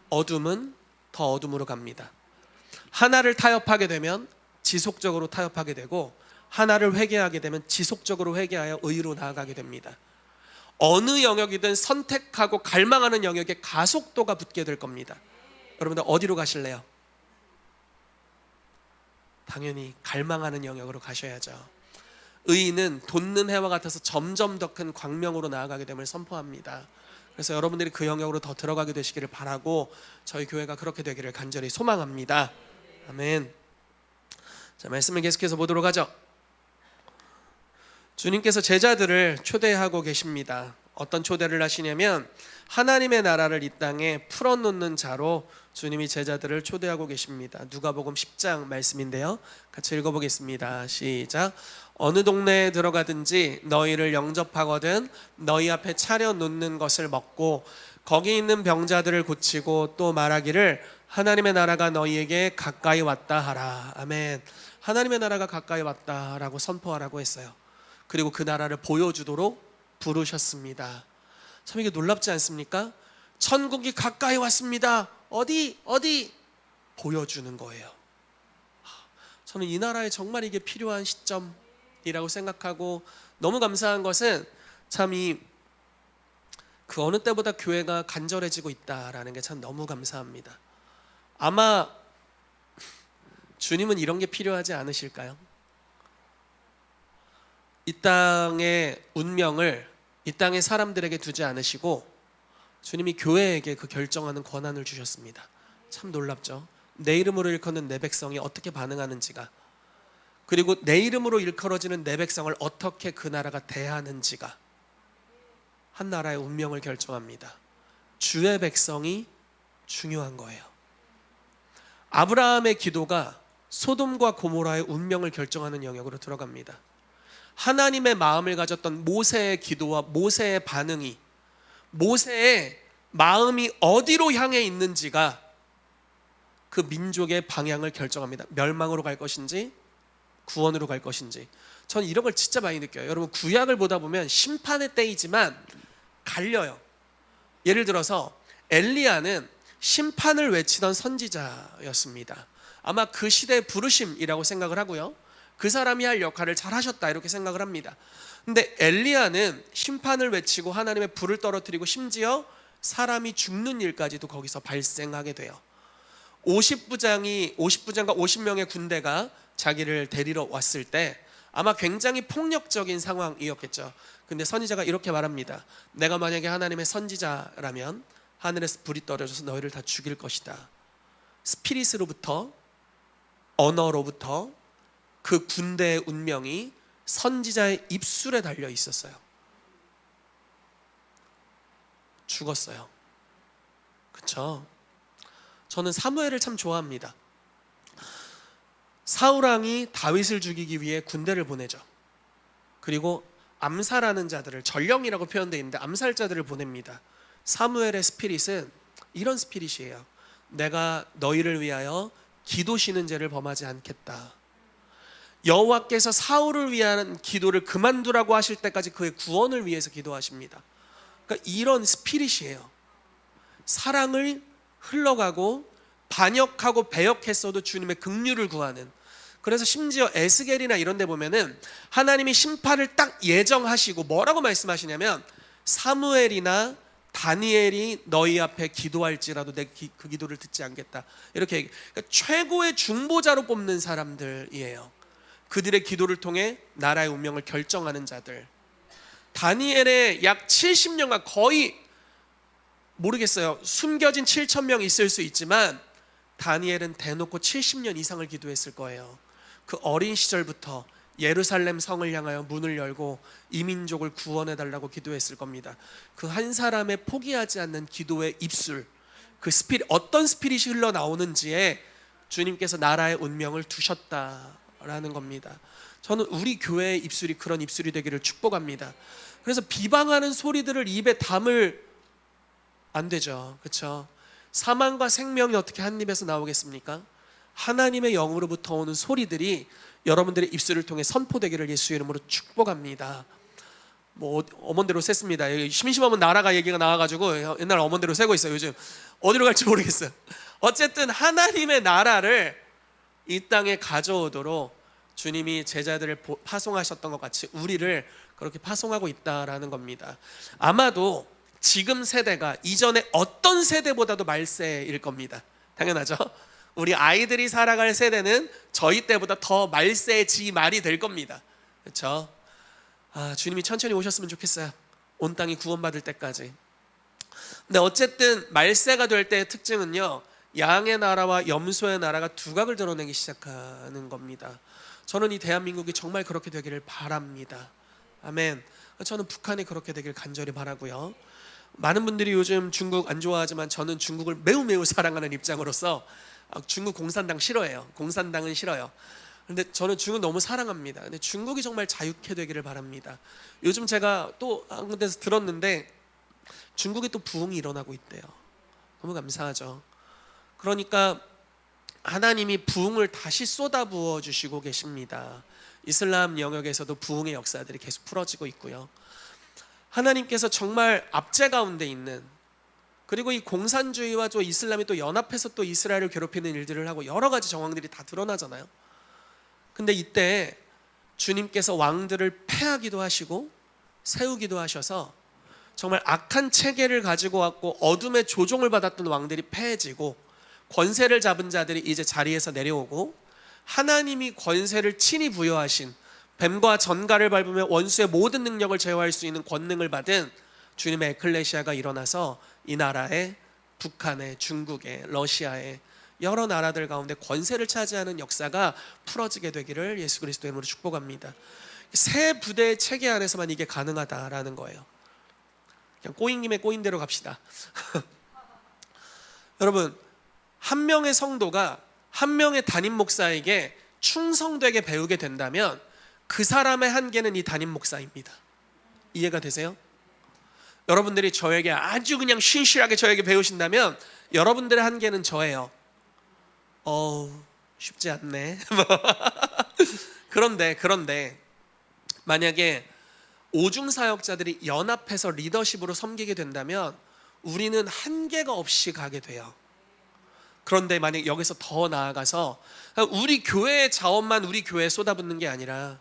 어둠은 더 어둠으로 갑니다. 하나를 타협하게 되면 지속적으로 타협하게 되고, 하나를 회개하게 되면 지속적으로 회개하여 의로 나아가게 됩니다. 어느 영역이든 선택하고 갈망하는 영역에 가속도가 붙게 될 겁니다. 여러분들 어디로 가실래요? 당연히 갈망하는 영역으로 가셔야죠. 의인은 돋는 해와 같아서 점점 더 큰 광명으로 나아가게 됨을 선포합니다. 그래서 여러분들이 그 영역으로 더 들어가게 되시기를 바라고 저희 교회가 그렇게 되기를 간절히 소망합니다. 아멘. 자, 말씀을 계속해서 보도록 하죠. 주님께서 제자들을 초대하고 계십니다. 어떤 초대를 하시냐면 하나님의 나라를 이 땅에 풀어놓는 자로 주님이 제자들을 초대하고 계십니다. 누가복음 10장 말씀인데요, 같이 읽어보겠습니다. 시작. 어느 동네에 들어가든지 너희를 영접하거든 너희 앞에 차려놓는 것을 먹고 거기 있는 병자들을 고치고 또 말하기를 하나님의 나라가 너희에게 가까이 왔다 하라. 아멘. 하나님의 나라가 가까이 왔다라고 선포하라고 했어요. 그리고 그 나라를 보여주도록 부르셨습니다. 참 이게 놀랍지 않습니까? 천국이 가까이 왔습니다. 어디 보여주는 거예요. 저는 이 나라에 정말 이게 필요한 시점이라고 생각하고, 너무 감사한 것은 참 그 어느 때보다 교회가 간절해지고 있다라는 게 참 너무 감사합니다. 아마 주님은 이런 게 필요하지 않으실까요? 이 땅의 운명을 이 땅의 사람들에게 두지 않으시고 주님이 교회에게 그 결정하는 권한을 주셨습니다. 참 놀랍죠? 내 이름으로 일컫는 내 백성이 어떻게 반응하는지가, 그리고 내 이름으로 일컬어지는 내 백성을 어떻게 그 나라가 대하는지가 한 나라의 운명을 결정합니다. 주의 백성이 중요한 거예요. 아브라함의 기도가 소돔과 고모라의 운명을 결정하는 영역으로 들어갑니다. 하나님의 마음을 가졌던 모세의 기도와 모세의 반응이, 모세의 마음이 어디로 향해 있는지가 그 민족의 방향을 결정합니다. 멸망으로 갈 것인지 구원으로 갈 것인지. 전 이런 걸 진짜 많이 느껴요. 여러분, 구약을 보다 보면 심판의 때이지만 갈려요. 예를 들어서 엘리야는 심판을 외치던 선지자였습니다. 아마 그 시대의 부르심이라고 생각을 하고요, 그 사람이 할 역할을 잘 하셨다 이렇게 생각을 합니다. 근데 엘리야는 심판을 외치고 하나님의 불을 떨어뜨리고 심지어 사람이 죽는 일까지도 거기서 발생하게 돼요. 50부장과 50명의 군대가 자기를 데리러 왔을 때 아마 굉장히 폭력적인 상황이었겠죠. 근데 선지자가 이렇게 말합니다. 내가 만약에 하나님의 선지자라면 하늘에서 불이 떨어져서 너희를 다 죽일 것이다. 스피릿으로부터, 언어로부터 그 군대의 운명이 선지자의 입술에 달려 있었어요. 죽었어요. 그렇죠? 저는 사무엘을 참 좋아합니다. 사울왕이 다윗을 죽이기 위해 군대를 보내죠. 그리고 암살하는 자들을, 전령이라고 표현되어 있는데 암살자들을 보냅니다. 사무엘의 스피릿은 이런 스피릿이에요. 내가 너희를 위하여 기도시는 죄를 범하지 않겠다. 여호와께서 사울을 위한 기도를 그만두라고 하실 때까지 그의 구원을 위해서 기도하십니다. 그러니까 이런 스피릿이에요. 사랑을 흘러가고 반역하고 배역했어도 주님의 긍휼을 구하는. 그래서 심지어 에스겔이나 이런 데 보면은 하나님이 심판을 딱 예정하시고 뭐라고 말씀하시냐면, 사무엘이나 다니엘이 너희 앞에 기도할지라도 내 그 기도를 듣지 않겠다, 이렇게. 그러니까 최고의 중보자로 뽑는 사람들이에요. 그들의 기도를 통해 나라의 운명을 결정하는 자들. 다니엘의 약 70년간, 거의 모르겠어요, 숨겨진 7,000명 있을 수 있지만 다니엘은 대놓고 70년 이상을 기도했을 거예요. 그 어린 시절부터 예루살렘 성을 향하여 문을 열고 이민족을 구원해 달라고 기도했을 겁니다. 그 한 사람의 포기하지 않는 기도의 입술, 그 스피릿, 어떤 스피릿이 흘러나오는지에 주님께서 나라의 운명을 두셨다라는 겁니다. 저는 우리 교회의 입술이 그런 입술이 되기를 축복합니다. 그래서 비방하는 소리들을 입에 담을 안 되죠. 그렇죠? 사망과 생명이 어떻게 한 입에서 나오겠습니까? 하나님의 영으로부터 오는 소리들이 여러분들의 입술을 통해 선포되기를 예수의 이름으로 축복합니다. 뭐 어머니대로 셌습니다. 심심하면 나라가 얘기가 나와가지고 옛날 어머니대로 세고 있어요. 요즘 어디로 갈지 모르겠어요. 어쨌든 하나님의 나라를 이 땅에 가져오도록 주님이 제자들을 파송하셨던 것 같이 우리를 그렇게 파송하고 있다라는 겁니다. 아마도 지금 세대가 이전에 어떤 세대보다도 말세일 겁니다. 당연하죠. 우리 아이들이 살아갈 세대는 저희 때보다 더 말세지 말이 될 겁니다. 그렇죠? 주님이 천천히 오셨으면 좋겠어요. 온 땅이 구원받을 때까지. 근데 어쨌든 말세가 될 때의 특징은요, 양의 나라와 염소의 나라가 두각을 드러내기 시작하는 겁니다. 저는 이 대한민국이 정말 그렇게 되기를 바랍니다. 아멘. 저는 북한이 그렇게 되길 간절히 바라고요. 많은 분들이 요즘 중국 안 좋아하지만 저는 중국을 매우 매우 사랑하는 입장으로서 중국 공산당 싫어해요. 공산당은 싫어요. 근데 저는 중국 너무 사랑합니다. 근데 중국이 정말 자유케 되기를 바랍니다. 요즘 제가 또 한 군데서 들었는데 중국에 또 부흥이 일어나고 있대요. 너무 감사하죠. 그러니까 하나님이 부흥을 다시 쏟아부어 주시고 계십니다. 이슬람 영역에서도 부흥의 역사들이 계속 풀어지고 있고요. 하나님께서 정말 압제 가운데 있는, 그리고 이 공산주의와 또 이슬람이 또 연합해서 또 이스라엘을 괴롭히는 일들을 하고 여러 가지 정황들이 다 드러나잖아요. 근데 이때 주님께서 왕들을 패하기도 하시고 세우기도 하셔서 정말 악한 체계를 가지고 왔고 어둠의 조종을 받았던 왕들이 패해지고 권세를 잡은 자들이 이제 자리에서 내려오고 하나님이 권세를 친히 부여하신, 뱀과 전갈을 밟으며 원수의 모든 능력을 제어할 수 있는 권능을 받은 주님의 에클레시아가 일어나서 이 나라에, 북한에, 중국에, 러시아에 여러 나라들 가운데 권세를 차지하는 역사가 풀어지게 되기를 예수 그리스도의 이름으로 축복합니다. 새 부대의 체계 안에서만 이게 가능하다라는 거예요. 그냥 꼬인김에 꼬인 대로 갑시다. 여러분, 한 명의 성도가 한 명의 담임 목사에게 충성되게 배우게 된다면 그 사람의 한계는 이 담임 목사입니다. 이해가 되세요? 여러분들이 저에게 아주 그냥 신실하게 저에게 배우신다면 여러분들의 한계는 저예요. 쉽지 않네. 그런데 만약에 오중사역자들이 연합해서 리더십으로 섬기게 된다면 우리는 한계가 없이 가게 돼요. 그런데 만약 여기서 더 나아가서 우리 교회의 자원만 우리 교회에 쏟아붓는 게 아니라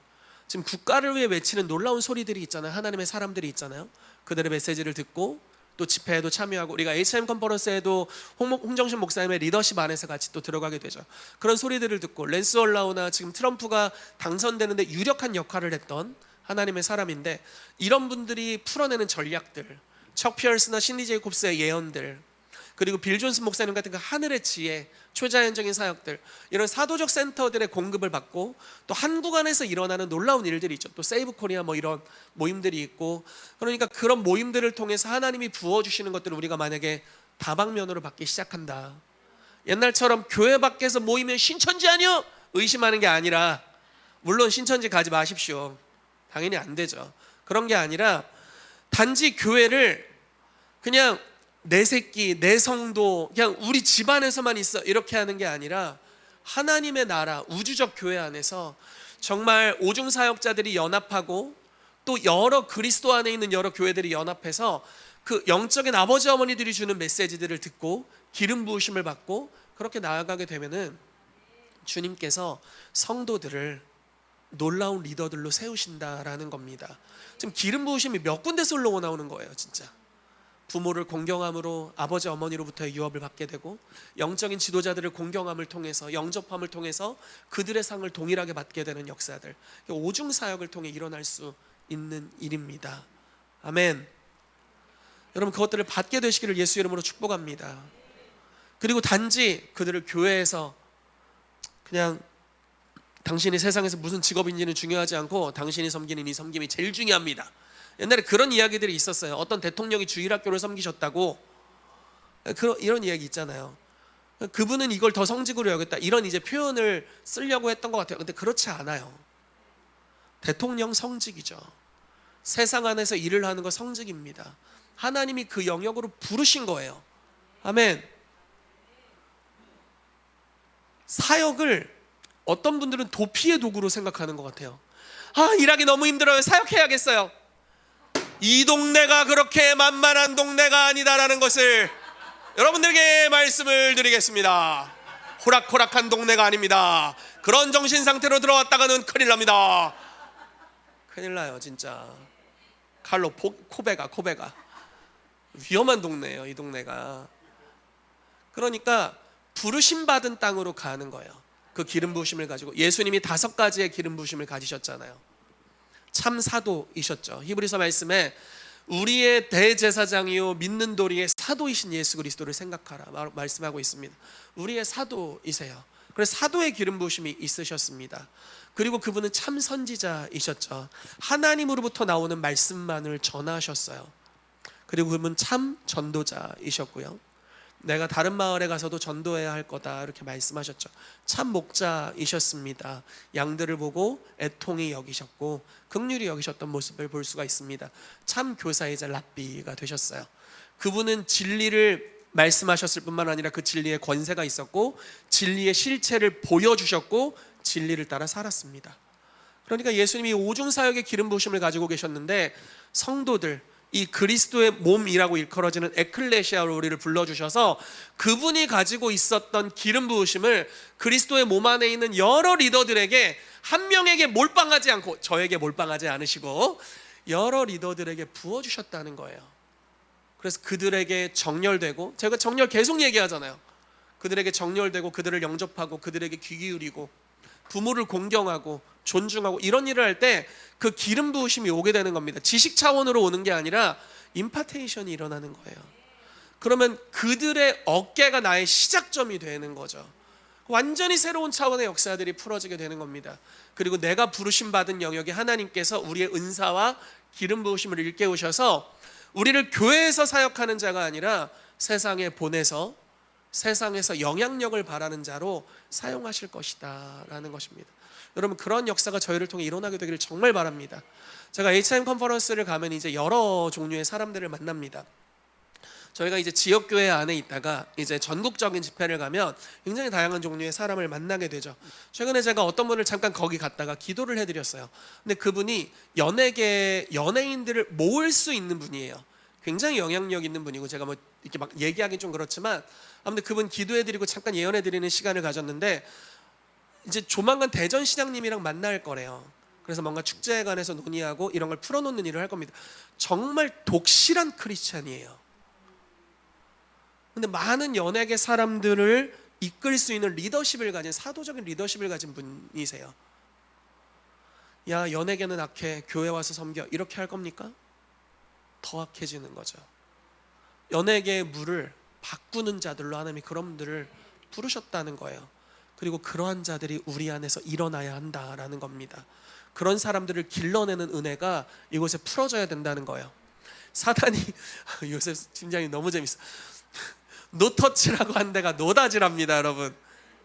지금 국가를 위해 외치는 놀라운 소리들이 있잖아요. 하나님의 사람들이 있잖아요. 그들의 메시지를 듣고 또 집회에도 참여하고, 우리가 HM 컨퍼런스에도 홍정신 목사님의 리더십 안에서 같이 또 들어가게 되죠. 그런 소리들을 듣고 랜스 올라우나 지금 트럼프가 당선되는데 유력한 역할을 했던 하나님의 사람인데, 이런 분들이 풀어내는 전략들, 척 피어스나 신디 제이콥스의 예언들, 그리고 빌 존슨 목사님 같은 그 하늘의 지혜, 초자연적인 사역들, 이런 사도적 센터들의 공급을 받고 또 한국 안에서 일어나는 놀라운 일들이 있죠. 또 세이브 코리아 뭐 이런 모임들이 있고, 그러니까 그런 모임들을 통해서 하나님이 부어주시는 것들을 우리가 만약에 다방면으로 받기 시작한다. 옛날처럼 교회 밖에서 모이면 신천지 아니요? 의심하는 게 아니라, 물론 신천지 가지 마십시오. 당연히 안 되죠. 그런 게 아니라 단지 교회를 그냥 내 새끼, 내 성도, 그냥 우리 집안에서만 있어 이렇게 하는 게 아니라 하나님의 나라, 우주적 교회 안에서 정말 오중사역자들이 연합하고 또 여러 그리스도 안에 있는 여러 교회들이 연합해서 그 영적인 아버지 어머니들이 주는 메시지들을 듣고 기름 부으심을 받고 그렇게 나아가게 되면은 주님께서 성도들을 놀라운 리더들로 세우신다라는 겁니다. 지금 기름 부으심이 몇 군데서 흘러 나오는 거예요. 진짜 부모를 공경함으로 아버지 어머니로부터의 유업을 받게 되고, 영적인 지도자들을 공경함을 통해서, 영접함을 통해서 그들의 상을 동일하게 받게 되는 역사들, 오중사역을 통해 일어날 수 있는 일입니다. 아멘. 여러분, 그것들을 받게 되시기를 예수 이름으로 축복합니다. 그리고 단지 그들을 교회에서 그냥 당신이 세상에서 무슨 직업인지는 중요하지 않고 당신이 섬기는 이 섬김이 제일 중요합니다. 옛날에 그런 이야기들이 있었어요. 어떤 대통령이 주일학교를 섬기셨다고, 이런 이야기 있잖아요. 그분은 이걸 더 성직으로 여겼다, 이런 이제 표현을 쓰려고 했던 것 같아요. 근데 그렇지 않아요. 대통령 성직이죠. 세상 안에서 일을 하는 거 성직입니다. 하나님이 그 영역으로 부르신 거예요. 아멘. 사역을 어떤 분들은 도피의 도구로 생각하는 것 같아요. 일하기 너무 힘들어요. 사역해야겠어요. 이 동네가 그렇게 만만한 동네가 아니다라는 것을 여러분들에게 말씀을 드리겠습니다. 호락호락한 동네가 아닙니다. 그런 정신 상태로 들어왔다가는 큰일 납니다. 큰일 나요 진짜. 칼로 코베가 위험한 동네예요 이 동네가. 그러니까 부르심 받은 땅으로 가는 거예요. 그 기름 부으심을 가지고 예수님이 5가지의 기름 부으심을 가지셨잖아요. 참 사도이셨죠. 히브리서 말씀에 우리의 대제사장이요 믿는 도리의 사도이신 예수 그리스도를 생각하라 말씀하고 있습니다. 우리의 사도이세요. 그래서 사도의 기름 부으심이 있으셨습니다. 그리고 그분은 참 선지자이셨죠. 하나님으로부터 나오는 말씀만을 전하셨어요. 그리고 그분은 참 전도자이셨고요. 내가 다른 마을에 가서도 전도해야 할 거다 이렇게 말씀하셨죠. 참 목자이셨습니다. 양들을 보고 애통히 여기셨고 긍휼히 여기셨던 모습을 볼 수가 있습니다. 참 교사이자 랍비가 되셨어요. 그분은 진리를 말씀하셨을 뿐만 아니라 그 진리에 권세가 있었고 진리의 실체를 보여주셨고 진리를 따라 살았습니다. 그러니까 예수님이 오중사역의 기름 부으심을 가지고 계셨는데 성도들, 이 그리스도의 몸이라고 일컬어지는 에클레시아로 우리를 불러주셔서 그분이 가지고 있었던 기름 부으심을 그리스도의 몸 안에 있는 여러 리더들에게 한 명에게 몰빵하지 않고 저에게 몰빵하지 않으시고 여러 리더들에게 부어주셨다는 거예요. 그래서 그들에게 정렬되고, 제가 정렬 계속 얘기하잖아요. 그들에게 정렬되고 그들을 영접하고 그들에게 귀 기울이고 부모를 공경하고 존중하고 이런 일을 할 때 그 기름 부으심이 오게 되는 겁니다. 지식 차원으로 오는 게 아니라 임파테이션이 일어나는 거예요. 그러면 그들의 어깨가 나의 시작점이 되는 거죠. 완전히 새로운 차원의 역사들이 풀어지게 되는 겁니다. 그리고 내가 부르심 받은 영역에 하나님께서 우리의 은사와 기름 부으심을 일깨우셔서 우리를 교회에서 사역하는 자가 아니라 세상에 보내서 세상에서 영향력을 바라는 자로 사용하실 것이다 라는 것입니다. 여러분, 그런 역사가 저희를 통해 일어나게 되기를 정말 바랍니다. 제가 HM 컨퍼런스를 가면 이제 여러 종류의 사람들을 만납니다. 저희가 이제 지역교회 안에 있다가 이제 전국적인 집회를 가면 굉장히 다양한 종류의 사람을 만나게 되죠. 최근에 제가 어떤 분을 잠깐 거기 갔다가 기도를 해드렸어요. 근데 그분이 연예인들을 모을 수 있는 분이에요. 굉장히 영향력 있는 분이고, 제가 뭐 이렇게 막 얘기하기 좀 그렇지만 아무튼 그분 기도해드리고 잠깐 예언해드리는 시간을 가졌는데, 이제 조만간 대전시장님이랑 만날 거래요. 그래서 뭔가 축제에 관해서 논의하고 이런 걸 풀어놓는 일을 할 겁니다. 정말 독실한 크리스찬이에요. 근데 많은 연예계 사람들을 이끌 수 있는 리더십을 가진, 사도적인 리더십을 가진 분이세요. 야, 연예계는 악해, 교회 와서 섬겨, 이렇게 할 겁니까? 더 악해지는 거죠. 연예계의 물을 바꾸는 자들로 하나님이 그런 분들을 부르셨다는 거예요. 그리고 그러한 자들이 우리 안에서 일어나야 한다라는 겁니다. 그런 사람들을 길러내는 은혜가 이곳에 풀어져야 된다는 거예요. 사단이 요새 심장이 너무 재밌어. 노터치라고 한 데가 노다지랍니다, 여러분.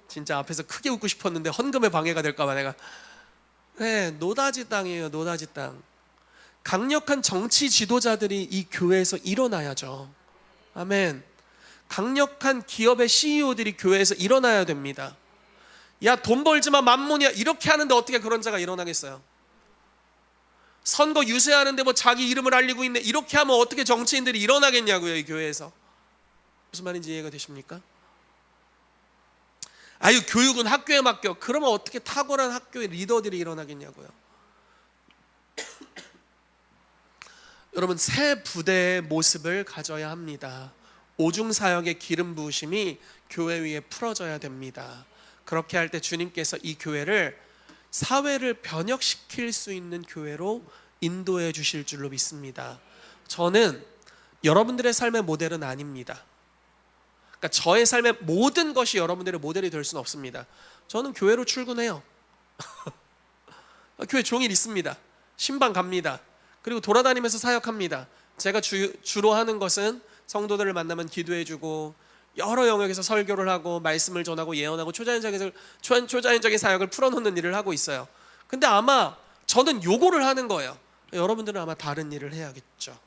진짜 앞에서 크게 웃고 싶었는데 헌금에 방해가 될까봐 내가. 네, 노다지 땅이에요, 노다지 땅. 강력한 정치 지도자들이 이 교회에서 일어나야죠. 아멘. 강력한 기업의 CEO들이 교회에서 일어나야 됩니다. 야, 돈 벌지마 만문이야, 이렇게 하는데 어떻게 그런 자가 일어나겠어요? 선거 유세하는데 뭐 자기 이름을 알리고 있네, 이렇게 하면 어떻게 정치인들이 일어나겠냐고요, 이 교회에서. 무슨 말인지 이해가 되십니까? 아유, 교육은 학교에 맡겨. 그러면 어떻게 탁월한 학교의 리더들이 일어나겠냐고요. 여러분, 새 부대의 모습을 가져야 합니다. 오중사역의 기름 부으심이 교회 위에 풀어져야 됩니다. 그렇게 할 때 주님께서 이 교회를 사회를 변혁시킬 수 있는 교회로 인도해 주실 줄로 믿습니다. 저는 여러분들의 삶의 모델은 아닙니다. 그러니까 저의 삶의 모든 것이 여러분들의 모델이 될 수는 없습니다. 저는 교회로 출근해요. 교회 종일 있습니다. 신방 갑니다. 그리고 돌아다니면서 사역합니다. 제가 주로 하는 것은 성도들을 만나면 기도해주고 여러 영역에서 설교를 하고 말씀을 전하고 예언하고 초자연적인 사역을 풀어놓는 일을 하고 있어요. 근데 아마 저는 요거를 하는 거예요. 여러분들은 아마 다른 일을 해야겠죠.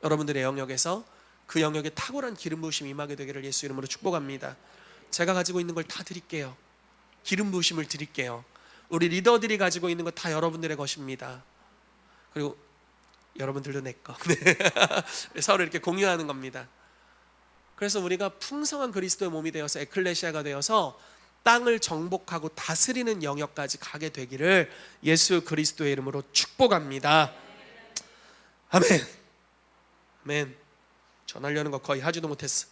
여러분들의 영역에서 그 영역에 탁월한 기름 부으심이 임하게 되기를 예수 이름으로 축복합니다. 제가 가지고 있는 걸 다 드릴게요. 기름 부으심을 드릴게요. 우리 리더들이 가지고 있는 거 다 여러분들의 것입니다. 그리고 여러분들도 내 거. 서로 이렇게 공유하는 겁니다. 그래서 우리가 풍성한 그리스도의 몸이 되어서 에클레시아가 되어서 땅을 정복하고 다스리는 영역까지 가게 되기를 예수 그리스도의 이름으로 축복합니다. 아멘. 아멘. 전하려는 거 거의 하지도 못했어.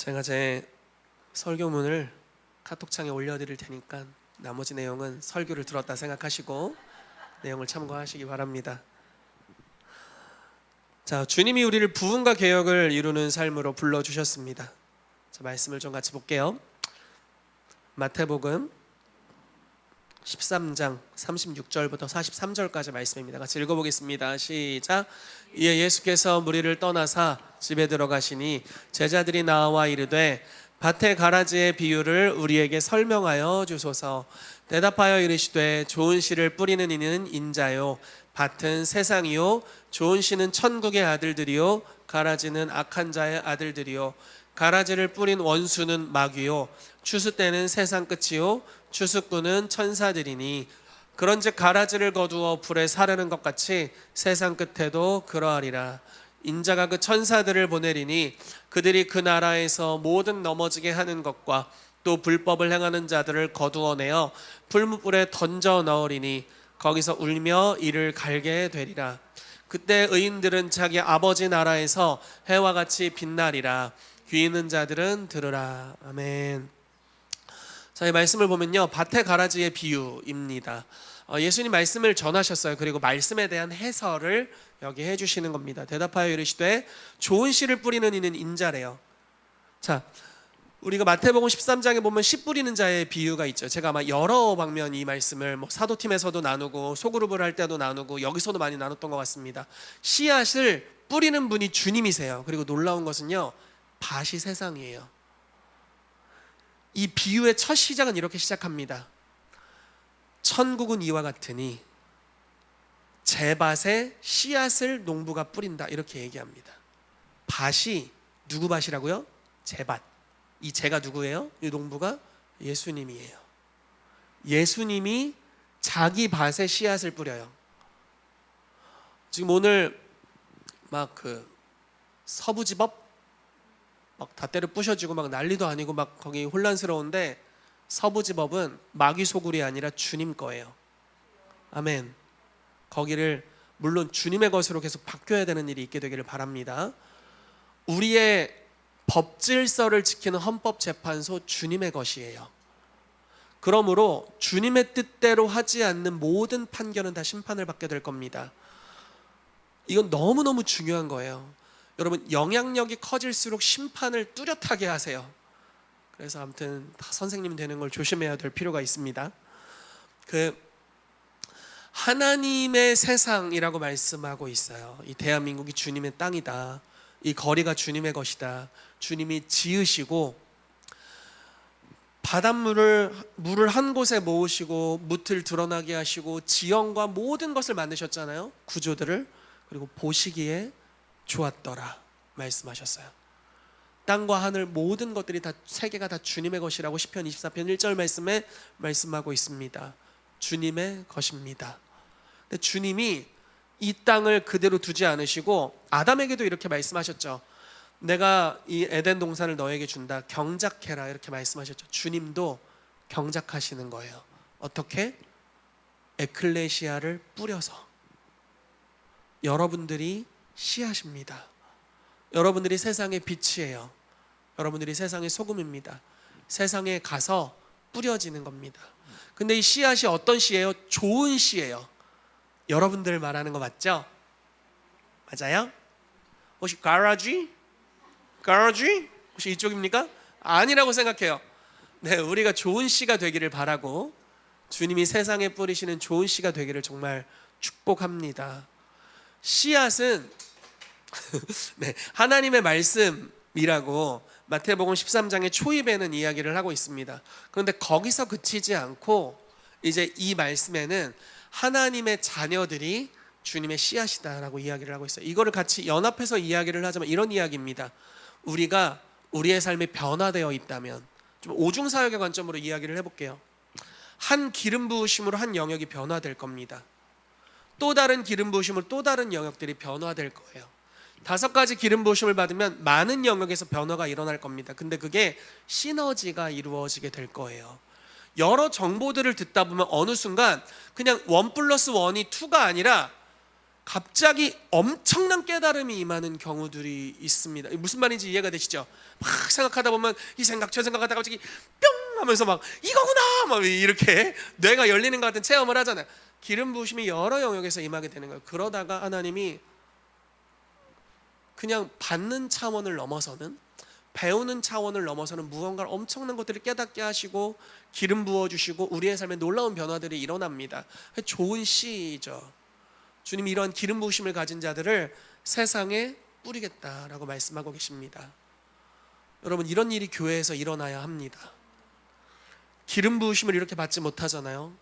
제가 제 설교문을 카톡창에 올려드릴 테니까 나머지 내용은 설교를 들었다 생각하시고 내용을 참고하시기 바랍니다. 자, 주님이 우리를 부흥과 개혁을 이루는 삶으로 불러주셨습니다. 자, 말씀을 좀 같이 볼게요. 마태복음 13장 36절부터 43절까지 말씀입니다. 같이 읽어보겠습니다. 시작. 이에 예수께서 무리를 떠나사 집에 들어가시니 제자들이 나와 이르되 밭의 가라지의 비유를 우리에게 설명하여 주소서. 대답하여 이르시되 좋은 씨를 뿌리는 이는 인자요 밭은 세상이요 좋은 씨는 천국의 아들들이요 가라지는 악한 자의 아들들이요 가라지를 뿌린 원수는 마귀요 추수 때는 세상 끝이요 추수꾼은 천사들이니 그런즉 가라지를 거두어 불에 사르는 것 같이 세상 끝에도 그러하리라. 인자가 그 천사들을 보내리니 그들이 그 나라에서 모든 넘어지게 하는 것과 또 불법을 행하는 자들을 거두어내어 불무불에 던져 넣으리니 거기서 울며 이를 갈게 되리라. 그때 의인들은 자기 아버지 나라에서 해와 같이 빛나리라. 귀 있는 자들은 들으라. 아멘. 자, 이 말씀을 보면요, 밭의 가라지의 비유입니다. 예수님 말씀을 전하셨어요. 그리고 말씀에 대한 해설을 여기 해주시는 겁니다. 대답하여 이르시되 좋은 씨를 뿌리는 이는 인자래요. 자, 우리가 마태복음 13장에 보면 씨 뿌리는 자의 비유가 있죠. 제가 아마 여러 방면 이 말씀을 사도팀에서도 나누고 소그룹을 할 때도 나누고 여기서도 많이 나눴던 것 같습니다. 씨앗을 뿌리는 분이 주님이세요. 그리고 놀라운 것은요, 밭이 세상이에요. 이 비유의 첫 시작은 이렇게 시작합니다. 천국은 이와 같으니 제 밭에 씨앗을 농부가 뿌린다, 이렇게 얘기합니다. 밭이 누구 밭이라고요? 제 밭. 이 제가 누구예요? 이 농부가 예수님이에요. 예수님이 자기 밭에 씨앗을 뿌려요. 지금 오늘 막 서부지법 막 다 때려 부셔지고 막 난리도 아니고 막 거기 혼란스러운데, 서부지법은 마귀 소굴이 아니라 주님 거예요. 아멘. 거기를 물론 주님의 것으로 계속 바뀌어야 되는 일이 있게 되기를 바랍니다. 우리의 법 질서를 지키는 헌법재판소 주님의 것이에요. 그러므로 주님의 뜻대로 하지 않는 모든 판결은 다 심판을 받게 될 겁니다. 이건 너무너무 중요한 거예요. 여러분, 영향력이 커질수록 심판을 뚜렷하게 하세요. 그래서 아무튼 다 선생님 되는 걸 조심해야 될 필요가 있습니다. 하나님의 세상이라고 말씀하고 있어요. 이 대한민국이 주님의 땅이다. 이 거리가 주님의 것이다. 주님이 지으시고 바닷물을 한 곳에 모으시고 뭇을 드러나게 하시고 지형과 모든 것을 만드셨잖아요. 구조들을. 그리고 보시기에 좋았더라 말씀하셨어요. 땅과 하늘 모든 것들이 다, 세계가 다 주님의 것이라고 시편 24편 1절 말씀에 말씀하고 있습니다. 주님의 것입니다. 근데 주님이 이 땅을 그대로 두지 않으시고 아담에게도 이렇게 말씀하셨죠. 내가 이 에덴 동산을 너에게 준다. 경작해라, 이렇게 말씀하셨죠. 주님도 경작하시는 거예요. 어떻게? 에클레시아를 뿌려서. 여러분들이 씨앗입니다. 여러분들이 세상의 빛이에요. 여러분들이 세상의 소금입니다. 세상에 가서 뿌려지는 겁니다. 근데 이 씨앗이 어떤 씨예요? 좋은 씨예요. 여러분들 말하는 거 맞죠? 맞아요? 혹시 가라지? 혹시 이쪽입니까? 아니라고 생각해요. 네, 우리가 좋은 씨가 되기를 바라고 주님이 세상에 뿌리시는 좋은 씨가 되기를 정말 축복합니다. 씨앗은 네, 하나님의 말씀이라고 마태복음 13장의 초입에는 이야기를 하고 있습니다. 그런데 거기서 그치지 않고 이제 이 말씀에는 하나님의 자녀들이 주님의 씨앗이다라고 이야기를 하고 있어요. 이거를 같이 연합해서 이야기를 하자면 이런 이야기입니다. 우리가 우리의 삶이 변화되어 있다면, 좀 오중사역의 관점으로 이야기를 해볼게요. 한 기름 부으심으로 한 영역이 변화될 겁니다. 또 다른 기름 부으심으로 또 다른 영역들이 변화될 거예요. 5가지 기름 부으심을 받으면 많은 영역에서 변화가 일어날 겁니다. 근데 그게 시너지가 이루어지게 될 거예요. 여러 정보들을 듣다 보면 어느 순간 그냥 1+1이 2가 아니라 갑자기 엄청난 깨달음이 임하는 경우들이 있습니다. 무슨 말인지 이해가 되시죠? 막 생각하다 보면 이 생각 저 생각하다가 갑자기 뿅 하면서 막 이거구나 막 이렇게 뇌가 열리는 것 같은 체험을 하잖아요. 기름 부으심이 여러 영역에서 임하게 되는 거예요. 그러다가 하나님이 그냥 받는 차원을 넘어서는, 배우는 차원을 넘어서는 무언가 엄청난 것들을 깨닫게 하시고 기름 부어주시고 우리의 삶에 놀라운 변화들이 일어납니다. 좋은 씨죠. 주님이 이러한 기름 부으심을 가진 자들을 세상에 뿌리겠다라고 말씀하고 계십니다. 여러분, 이런 일이 교회에서 일어나야 합니다. 기름 부으심을 이렇게 받지 못하잖아요.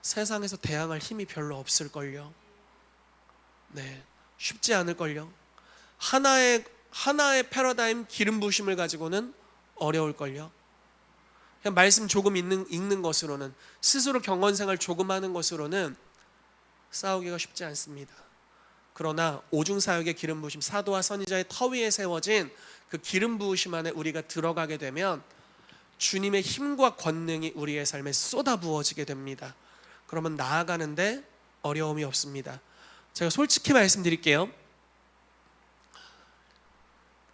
세상에서 대항할 힘이 별로 없을걸요. 네, 쉽지 않을걸요. 하나의 패러다임 기름 부으심을 가지고는 어려울걸요. 그냥 말씀 조금 읽는 것으로는, 스스로 경건생활 조금 하는 것으로는 싸우기가 쉽지 않습니다. 그러나 오중사역의 기름 부으심, 사도와 선지자의 터 위에 세워진 그 기름 부으심 안에 우리가 들어가게 되면 주님의 힘과 권능이 우리의 삶에 쏟아 부어지게 됩니다. 그러면 나아가는데 어려움이 없습니다. 제가 솔직히 말씀드릴게요.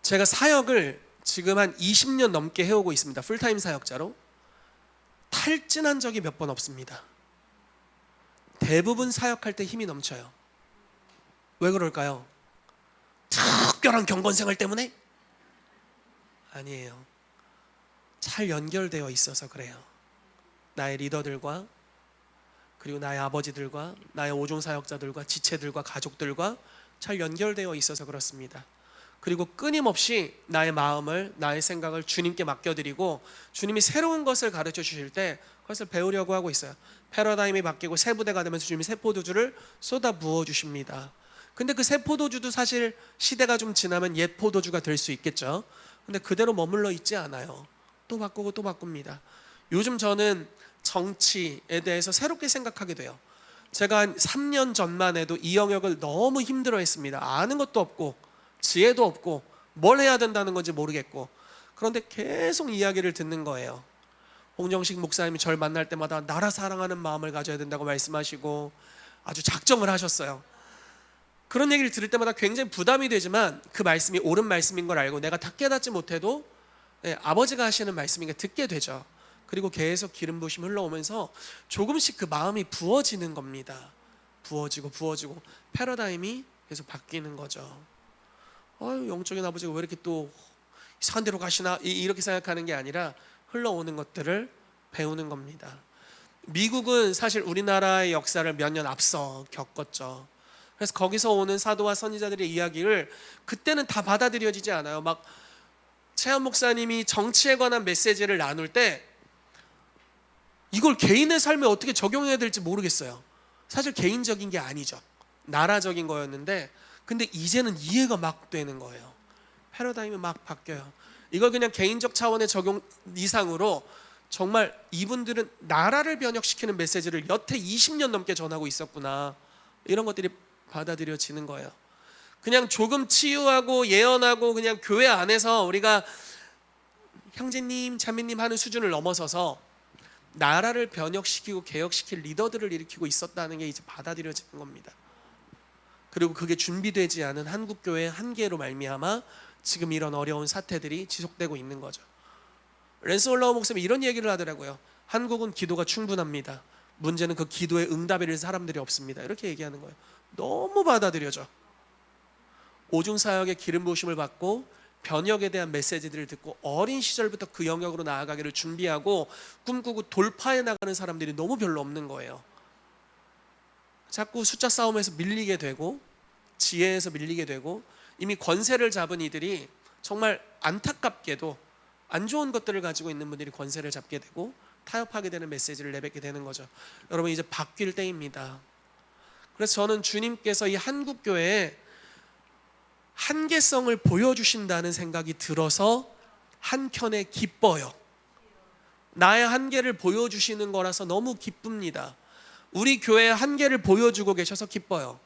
제가 사역을 지금 한 20년 넘게 해오고 있습니다. 풀타임 사역자로. 탈진한 적이 몇 번 없습니다. 대부분 사역할 때 힘이 넘쳐요. 왜 그럴까요? 특별한 경건생활 때문에? 아니에요. 잘 연결되어 있어서 그래요. 나의 리더들과, 그리고 나의 아버지들과, 나의 오종사역자들과, 지체들과, 가족들과 잘 연결되어 있어서 그렇습니다. 그리고 끊임없이 나의 마음을, 나의 생각을 주님께 맡겨드리고 주님이 새로운 것을 가르쳐 주실 때 그것을 배우려고 하고 있어요. 패러다임이 바뀌고 새 부대가 되면서 주님이 새 포도주를 쏟아 부어 주십니다. 근데 그 새 포도주도 사실 시대가 좀 지나면 옛 포도주가 될 수 있겠죠. 근데 그대로 머물러 있지 않아요. 또 바꾸고 또 바꿉니다. 요즘 저는 정치에 대해서 새롭게 생각하게 돼요. 제가 한 3년 전만 해도 이 영역을 너무 힘들어했습니다. 아는 것도 없고 지혜도 없고 뭘 해야 된다는 건지 모르겠고, 그런데 계속 이야기를 듣는 거예요. 홍정식 목사님이 저를 만날 때마다 나라 사랑하는 마음을 가져야 된다고 말씀하시고 아주 작정을 하셨어요. 그런 얘기를 들을 때마다 굉장히 부담이 되지만 그 말씀이 옳은 말씀인 걸 알고 내가 다 깨닫지 못해도 아버지가 하시는 말씀인 게 듣게 되죠. 그리고 계속 기름 부으심이 흘러오면서 조금씩 그 마음이 부어지는 겁니다. 부어지고 패러다임이 계속 바뀌는 거죠. 영적인 아버지가 왜 이렇게 또 이상한 데로 가시나, 이렇게 생각하는 게 아니라 흘러오는 것들을 배우는 겁니다. 미국은 사실 우리나라의 역사를 몇 년 앞서 겪었죠. 그래서 거기서 오는 사도와 선지자들의 이야기를 그때는 다 받아들여지지 않아요. 막 최한 목사님이 정치에 관한 메시지를 나눌 때 이걸 개인의 삶에 어떻게 적용해야 될지 모르겠어요. 사실 개인적인 게 아니죠. 나라적인 거였는데, 근데 이제는 이해가 막 되는 거예요. 패러다임이 막 바뀌어요. 이걸 그냥 개인적 차원의 적용 이상으로 정말 이분들은 나라를 변혁시키는 메시지를 여태 20년 넘게 전하고 있었구나, 이런 것들이 받아들여지는 거예요. 그냥 조금 치유하고 예언하고 그냥 교회 안에서 우리가 형제님 자매님 하는 수준을 넘어서서 나라를 변혁시키고 개혁시킬 리더들을 일으키고 있었다는 게 이제 받아들여지는 겁니다. 그리고 그게 준비되지 않은 한국교회의 한계로 말미암아 지금 이런 어려운 사태들이 지속되고 있는 거죠. 랜스 올라우 목사님이 이런 얘기를 하더라고요. 한국은 기도가 충분합니다. 문제는 그 기도에 응답을 사람들이 없습니다. 이렇게 얘기하는 거예요. 너무 받아들여져. 오중사역의 기름 부으심을 받고 변혁에 대한 메시지들을 듣고 어린 시절부터 그 영역으로 나아가기를 준비하고 꿈꾸고 돌파해 나가는 사람들이 너무 별로 없는 거예요. 자꾸 숫자 싸움에서 밀리게 되고 지혜에서 밀리게 되고, 이미 권세를 잡은 이들이 정말 안타깝게도 안 좋은 것들을 가지고 있는 분들이 권세를 잡게 되고 타협하게 되는 메시지를 내뱉게 되는 거죠. 여러분, 이제 바뀔 때입니다. 그래서 저는 주님께서 이 한국교회에 한계성을 보여주신다는 생각이 들어서 한켠에 기뻐요. 나의 한계를 보여주시는 거라서 너무 기쁩니다. 우리 교회의 한계를 보여주고 계셔서 기뻐요.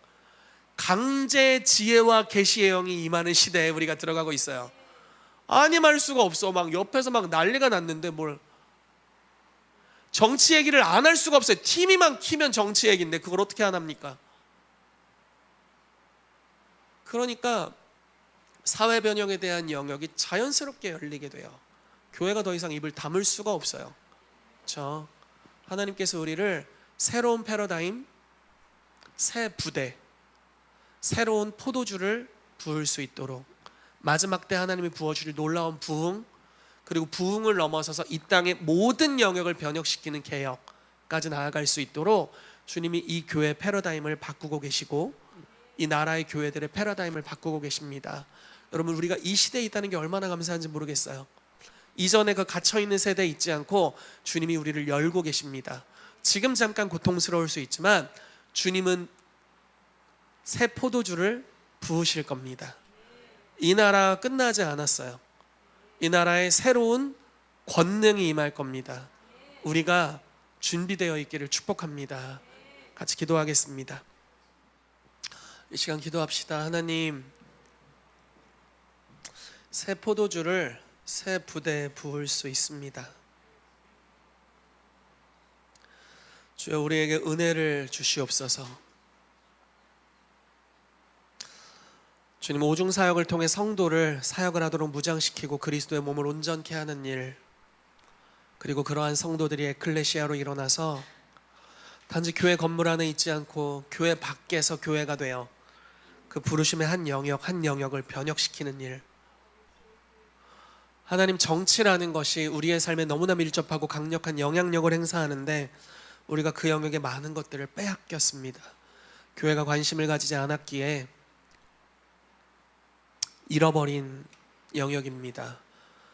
강제 지혜와 계시의 영이 임하는 시대에 우리가 들어가고 있어요. 아니말 수가 없어. 막 옆에서 막 난리가 났는데 뭘 정치 얘기를 안 할 수가 없어요. 팀이만 키면 정치 얘기인데 그걸 어떻게 안 합니까? 그러니까 사회 변혁에 대한 영역이 자연스럽게 열리게 돼요. 교회가 더 이상 입을 다물 수가 없어요. 그렇죠? 하나님께서 우리를 새로운 패러다임, 새 부대, 새로운 포도주를 부을 수 있도록, 마지막 때 하나님이 부어주실 놀라운 부흥, 그리고 부흥을 넘어서서 이 땅의 모든 영역을 변혁시키는 개혁까지 나아갈 수 있도록 주님이 이 교회 패러다임을 바꾸고 계시고 이 나라의 교회들의 패러다임을 바꾸고 계십니다. 여러분, 우리가 이 시대에 있다는 게 얼마나 감사한지 모르겠어요. 이전에 그 갇혀있는 세대에 있지 않고 주님이 우리를 열고 계십니다. 지금 잠깐 고통스러울 수 있지만 주님은 새 포도주를 부으실 겁니다. 이 나라 끝나지 않았어요. 이 나라에 새로운 권능이 임할 겁니다. 우리가 준비되어 있기를 축복합니다. 같이 기도하겠습니다. 이 시간 기도합시다. 하나님, 새 포도주를 새 부대에 부을 수 있습니다. 주여, 우리에게 은혜를 주시옵소서. 주님, 오중 사역을 통해 성도를 사역을 하도록 무장시키고 그리스도의 몸을 온전케 하는 일, 그리고 그러한 성도들이 에클레시아로 일어나서 단지 교회 건물 안에 있지 않고 교회 밖에서 교회가 되어 그 부르심의 한 영역을 변혁시키는 일. 하나님, 정치라는 것이 우리의 삶에 너무나 밀접하고 강력한 영향력을 행사하는데 우리가 그 영역에 많은 것들을 빼앗겼습니다. 교회가 관심을 가지지 않았기에 잃어버린 영역입니다.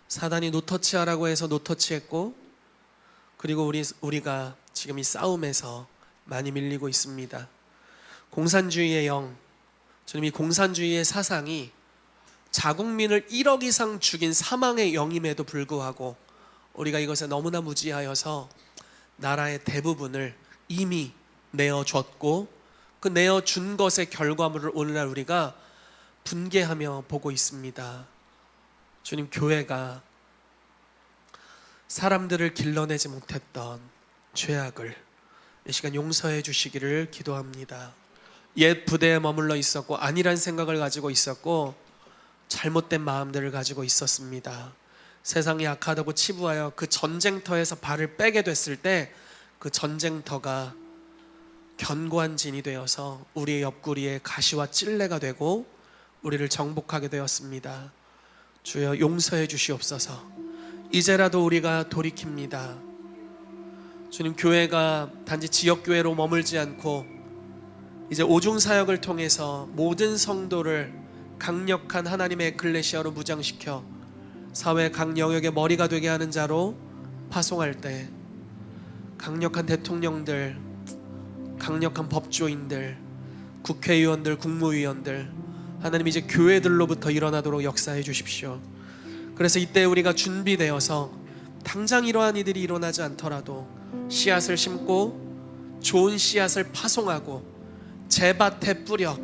사단이 노터치하라고 해서 노터치했고, 그리고 우리가 지금 이 싸움에서 많이 밀리고 있습니다. 공산주의의 영, 주님, 이 공산주의의 사상이 자국민을 1억 이상 죽인 사망의 영임에도 불구하고 우리가 이것에 너무나 무지하여서 나라의 대부분을 이미 내어줬고, 그 내어준 것의 결과물을 오늘날 우리가 분개하며 보고 있습니다. 주님, 교회가 사람들을 길러내지 못했던 죄악을 이 시간 용서해 주시기를 기도합니다. 옛 부대에 머물러 있었고 아니란 생각을 가지고 있었고 잘못된 마음들을 가지고 있었습니다. 세상이 악하다고 치부하여 그 전쟁터에서 발을 빼게 됐을 때 그 전쟁터가 견고한 진이 되어서 우리의 옆구리에 가시와 찔레가 되고 우리를 정복하게 되었습니다. 주여, 용서해 주시옵소서. 이제라도 우리가 돌이킵니다. 주님, 교회가 단지 지역교회로 머물지 않고 이제 오중사역을 통해서 모든 성도를 강력한 하나님의 에클레시아로 무장시켜 사회 각 영역의 머리가 되게 하는 자로 파송할 때 강력한 대통령들, 강력한 법조인들, 국회의원들, 국무위원들, 하나님 이제 교회들로부터 일어나도록 역사해 주십시오. 그래서 이때 우리가 준비되어서 당장 이러한 이들이 일어나지 않더라도 씨앗을 심고 좋은 씨앗을 파송하고 제밭에 뿌려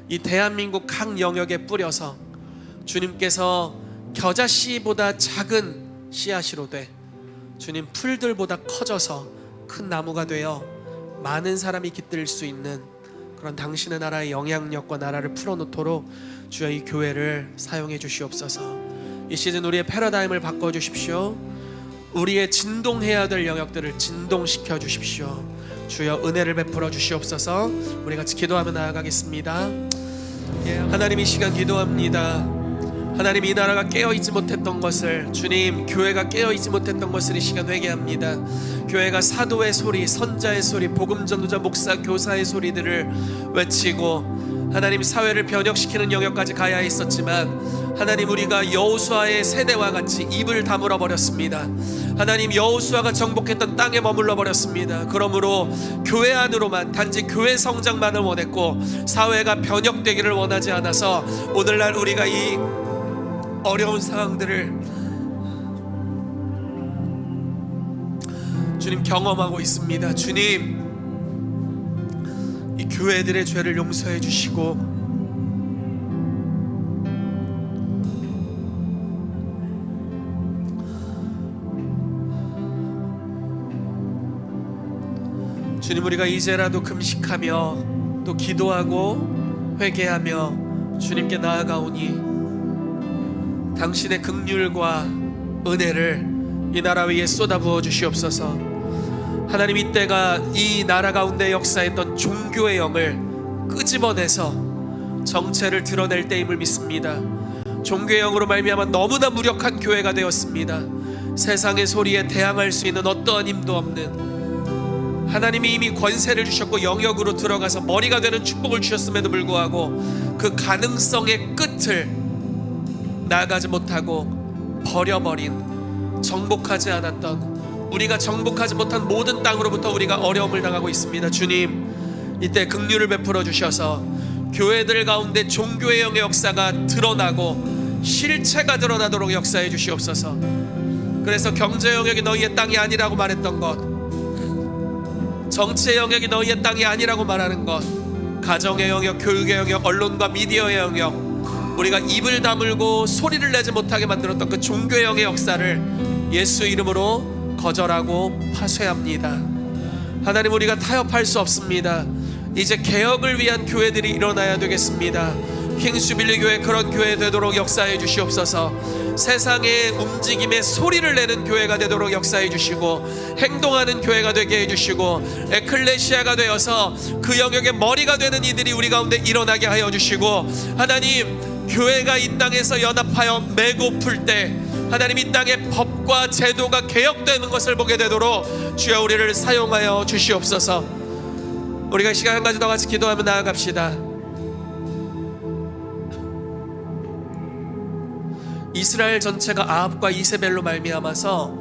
이 대한민국 각 영역에 뿌려서 주님께서 겨자씨보다 작은 씨앗이로 돼 주님 풀들보다 커져서 큰 나무가 되어 많은 사람이 깃들 수 있는 그런 당신의 나라의 영향력과 나라를 풀어놓도록 주여 이 교회를 사용해 주시옵소서. 이 시즌 우리의 패러다임을 바꿔주십시오. 우리의 진동해야 될 영역들을 진동시켜 주십시오. 주여, 은혜를 베풀어 주시옵소서. 우리 같이 기도하며 나아가겠습니다. 하나님, 이 시간 기도합니다. 하나님, 이 나라가 깨어있지 못했던 것을, 주님, 교회가 깨어있지 못했던 것을 이 시간 회개합니다. 교회가 사도의 소리, 선자의 소리, 복음 전도자, 목사, 교사의 소리들을 외치고 하나님 사회를 변혁시키는 영역까지 가야 했었지만 하나님, 우리가 여호수아의 세대와 같이 입을 다물어 버렸습니다. 하나님, 여호수아가 정복했던 땅에 머물러 버렸습니다. 그러므로 교회 안으로만, 단지 교회 성장만을 원했고 사회가 변혁되기를 원하지 않아서 오늘날 우리가 이 어려운 상황들을 주님 경험하고 있습니다. 주님, 이 교회들의 죄를 용서해 주시고 주님, 우리가 이제라도 금식하며 또 기도하고 회개하며 주님께 나아가오니 당신의 긍휼과 은혜를 이 나라 위에 쏟아부어 주시옵소서. 하나님, 이때가 이 나라 가운데 역사했던 종교의 영을 끄집어내서 정체를 드러낼 때임을 믿습니다. 종교의 영으로 말미암아 너무나 무력한 교회가 되었습니다. 세상의 소리에 대항할 수 있는 어떠한 힘도 없는, 하나님이 이미 권세를 주셨고 영역으로 들어가서 머리가 되는 축복을 주셨음에도 불구하고 그 가능성의 끝을 나아가지 못하고 버려버린, 정복하지 않았던, 우리가 정복하지 못한 모든 땅으로부터 우리가 어려움을 당하고 있습니다. 주님, 이때 긍휼을 베풀어 주셔서 교회들 가운데 종교의 영의 역사가 드러나고 실체가 드러나도록 역사해 주시옵소서. 그래서 경제 영역이 너희의 땅이 아니라고 말했던 것, 정치의 영역이 너희의 땅이 아니라고 말하는 것, 가정의 영역, 교육의 영역, 언론과 미디어의 영역, 우리가 입을 다물고 소리를 내지 못하게 만들었던 그 종교의 영의 역사를 예수 이름으로 거절하고 파쇄합니다. 하나님, 우리가 타협할 수 없습니다. 이제 개혁을 위한 교회들이 일어나야 되겠습니다. 킹스빌리 교회, 그런 교회 되도록 역사해 주시옵소서. 세상의 움직임에 소리를 내는 교회가 되도록 역사해 주시고, 행동하는 교회가 되게 해주시고, 에클레시아가 되어서 그 영역의 머리가 되는 이들이 우리 가운데 일어나게 하여 주시고, 하나님, 교회가 이 땅에서 연합하여 메고 풀 때 하나님, 이 땅의 법과 제도가 개혁되는 것을 보게 되도록 주여 우리를 사용하여 주시옵소서. 우리가 이 시간 한 가지 더 같이 기도하며 나아갑시다. 이스라엘 전체가 아합과 이세벨로 말미암아서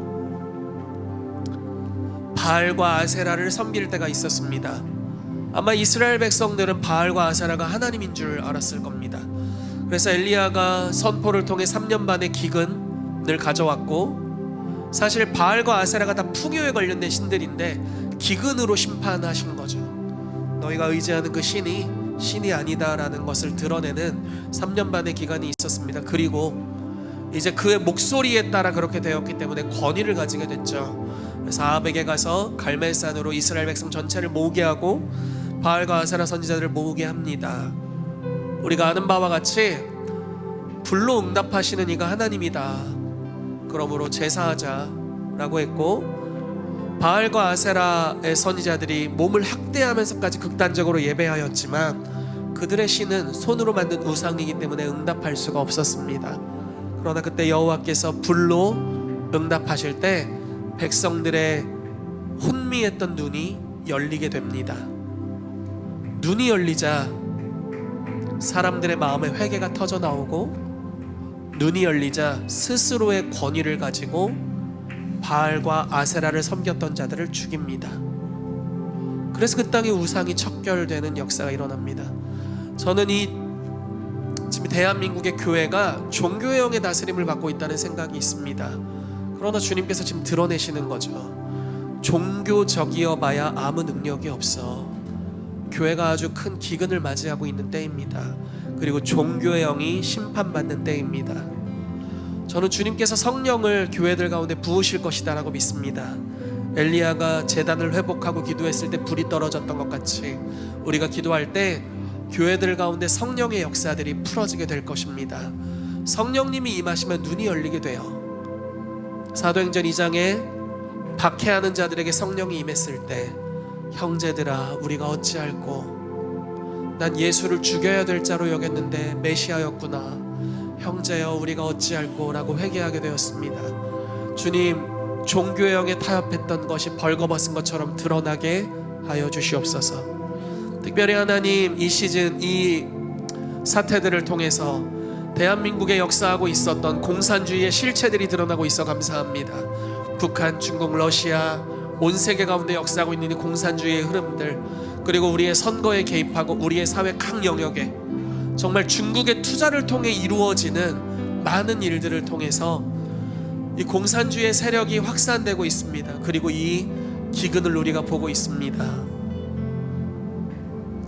바알과 아세라를 섬길 때가 있었습니다. 아마 이스라엘 백성들은 바알과 아세라가 하나님인 줄 알았을 겁니다. 그래서 엘리야가 선포를 통해 3년 반의 기근을 가져왔고, 사실 바알과 아세라가 다 풍요에 관련된 신들인데 기근으로 심판하신 거죠. 너희가 의지하는 그 신이 아니다라는 것을 드러내는 3년 반의 기간이 있었습니다. 그리고 이제 그의 목소리에 따라 그렇게 되었기 때문에 권위를 가지게 됐죠. 그래서 아합에게 가서 갈멜산으로 이스라엘 백성 전체를 모으게 하고 바알과 아세라 선지자들을 모으게 합니다. 우리가 아는 바와 같이 불로 응답하시는 이가 하나님이다. 그러므로 제사하자라고 했고, 바알과 아세라의 선지자들이 몸을 학대하면서까지 극단적으로 예배하였지만 그들의 신은 손으로 만든 우상이기 때문에 응답할 수가 없었습니다. 그러나 그때 여호와께서 불로 응답하실 때 백성들의 혼미했던 눈이 열리게 됩니다. 눈이 열리자 사람들의 마음에 회개가 터져 나오고, 눈이 열리자 스스로의 권위를 가지고 바알과 아세라를 섬겼던 자들을 죽입니다. 그래서 그 땅의 우상이 척결되는 역사가 일어납니다. 저는 지금 대한민국의 교회가 종교의 영의 다스림을 받고 있다는 생각이 있습니다. 그러나 주님께서 지금 드러내시는 거죠. 종교적이어 봐야 아무 능력이 없어. 교회가 아주 큰 기근을 맞이하고 있는 때입니다. 그리고 종교의 영이 심판받는 때입니다. 저는 주님께서 성령을 교회들 가운데 부으실 것이다 라고 믿습니다. 엘리야가 제단을 회복하고 기도했을 때 불이 떨어졌던 것 같이 우리가 기도할 때 교회들 가운데 성령의 역사들이 풀어지게 될 것입니다. 성령님이 임하시면 눈이 열리게 돼요. 사도행전 2장에 박해하는 자들에게 성령이 임했을 때, 형제들아 우리가 어찌할꼬, 난 예수를 죽여야 될 자로 여겼는데 메시아였구나. 형제여 우리가 어찌할꼬 라고 회개하게 되었습니다. 주님, 종교의 영에 타협했던 것이 벌거벗은 것처럼 드러나게 하여 주시옵소서. 특별히 하나님, 이 시즌 이 사태들을 통해서 대한민국에 역사하고 있었던 공산주의의 실체들이 드러나고 있어 감사합니다. 북한, 중국, 러시아, 온 세계 가운데 역사하고 있는 이 공산주의의 흐름들, 그리고 우리의 선거에 개입하고 우리의 사회 각 영역에 정말 중국의 투자를 통해 이루어지는 많은 일들을 통해서 이 공산주의의 세력이 확산되고 있습니다. 그리고 이 기근을 우리가 보고 있습니다.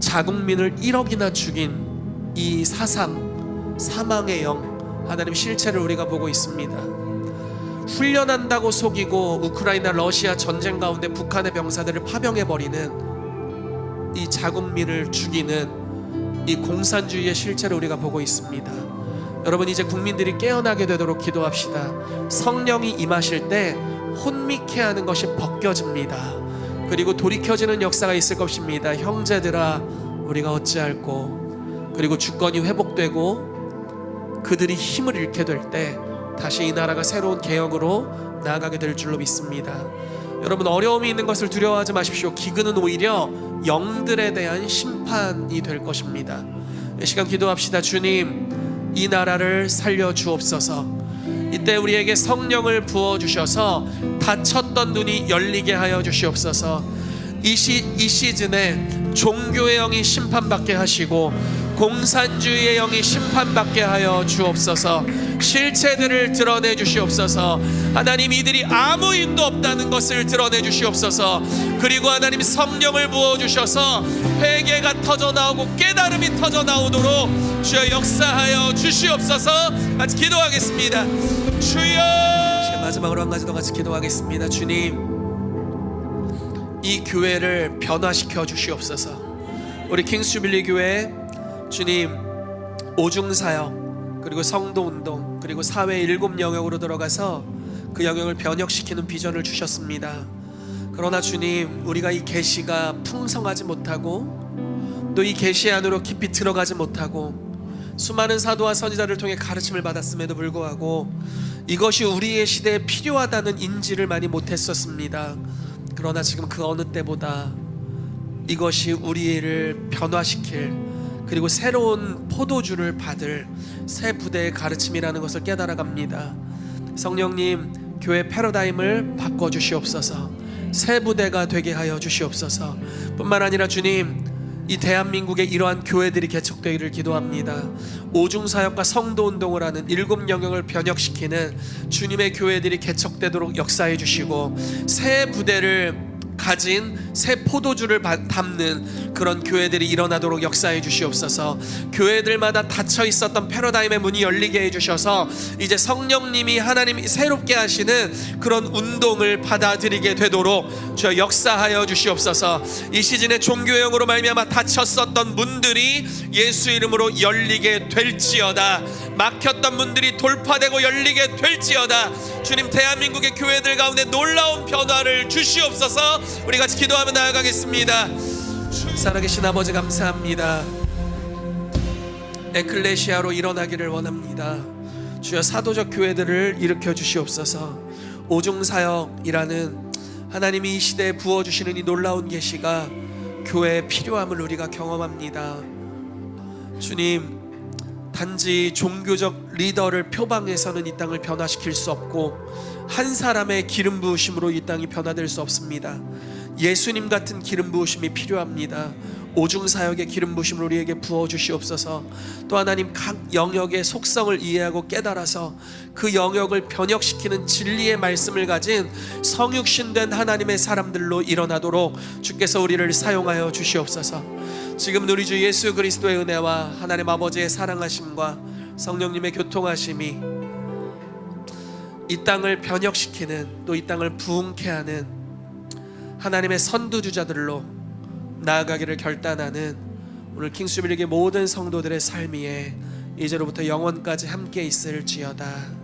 자국민을 1억이나 죽인 이 사망의 영, 하나님 실체를 우리가 보고 있습니다. 훈련한다고 속이고 우크라이나 러시아 전쟁 가운데 북한의 병사들을 파병해버리는 이 자국민을 죽이는 이 공산주의의 실체를 우리가 보고 있습니다. 여러분, 이제 국민들이 깨어나게 되도록 기도합시다. 성령이 임하실 때 혼미케 하는 것이 벗겨집니다. 그리고 돌이켜지는 역사가 있을 것입니다. 형제들아, 우리가 어찌할꼬. 그리고 주권이 회복되고 그들이 힘을 잃게 될 때 다시 이 나라가 새로운 개혁으로 나아가게 될 줄로 믿습니다. 여러분, 어려움이 있는 것을 두려워하지 마십시오. 기근은 오히려 영들에 대한 심판이 될 것입니다. 이 시간 기도합시다. 주님, 이 나라를 살려 주옵소서. 이때 우리에게 성령을 부어주셔서 닫혔던 눈이 열리게 하여 주시옵소서. 이 시즌에 종교의 영이 심판받게 하시고 공산주의의 영이 심판받게 하여 주옵소서. 실체들을 드러내 주시옵소서. 하나님, 이들이 아무 힘도 없다는 것을 드러내 주시옵소서. 그리고 하나님, 성령을 부어주셔서 회개가 터져나오고 깨달음이 터져나오도록 주여 역사하여 주시옵소서. 같이 기도하겠습니다. 주여, 마지막으로 한 가지 더 같이 기도하겠습니다. 주님, 이 교회를 변화시켜 주시옵소서. 우리 킹스주빌리 교회, 주님, 오중사역 그리고 성도운동 그리고 사회 7 영역으로 들어가서 그 영역을 변혁시키는 비전을 주셨습니다. 그러나 주님, 우리가 이 계시가 풍성하지 못하고 또 이 계시 안으로 깊이 들어가지 못하고 수많은 사도와 선지자를 통해 가르침을 받았음에도 불구하고 이것이 우리의 시대에 필요하다는 인지를 많이 못했었습니다. 그러나 지금 그 어느 때보다 이것이 우리를 변화시킬 그리고 새로운 포도주를 받을 새 부대의 가르침이라는 것을 깨달아갑니다. 성령님, 교회 패러다임을 바꿔주시옵소서. 새 부대가 되게 하여 주시옵소서. 뿐만 아니라 주님, 이 대한민국에 이러한 교회들이 개척되기를 기도합니다. 오중사역과 성도운동을 하는 7 영역을 변혁시키는 주님의 교회들이 개척되도록 역사해 주시고 새 부대를 가진 새 포도주를 담는 그런 교회들이 일어나도록 역사해 주시옵소서. 교회들마다 닫혀 있었던 패러다임의 문이 열리게 해주셔서 이제 성령님이 하나님이 새롭게 하시는 그런 운동을 받아들이게 되도록 주여 역사하여 주시옵소서. 이 시즌에 종교형으로 말미암아 닫혔었던 문들이 예수 이름으로 열리게 될지어다. 막혔던 문들이 돌파되고 열리게 될지어다. 주님, 대한민국의 교회들 가운데 놀라운 변화를 주시옵소서. 우리 같이 기도하며 나아가겠습니다. 살아계신 아버지, 감사합니다. 에클레시아로 일어나기를 원합니다. 주여, 사도적 교회들을 일으켜 주시옵소서. 오중사역이라는 하나님이 이 시대에 부어주시는 이 놀라운 계시가 교회에 필요함을 우리가 경험합니다. 주님, 단지 종교적 리더를 표방해서는 이 땅을 변화시킬 수 없고 한 사람의 기름 부으심으로 이 땅이 변화될 수 없습니다. 예수님 같은 기름 부으심이 필요합니다. 오중사역의 기름 부으심을 우리에게 부어주시옵소서. 또 하나님, 각 영역의 속성을 이해하고 깨달아서 그 영역을 변혁시키는 진리의 말씀을 가진 성육신된 하나님의 사람들로 일어나도록 주께서 우리를 사용하여 주시옵소서. 지금 우리 주 예수 그리스도의 은혜와 하나님 아버지의 사랑하심과 성령님의 교통하심이 이 땅을 변혁시키는, 또 이 땅을 부흥케 하는 하나님의 선두주자들로 나아가기를 결단하는 오늘 킹스빌리의 모든 성도들의 삶 위에 이제로부터 영원까지 함께 있을지어다.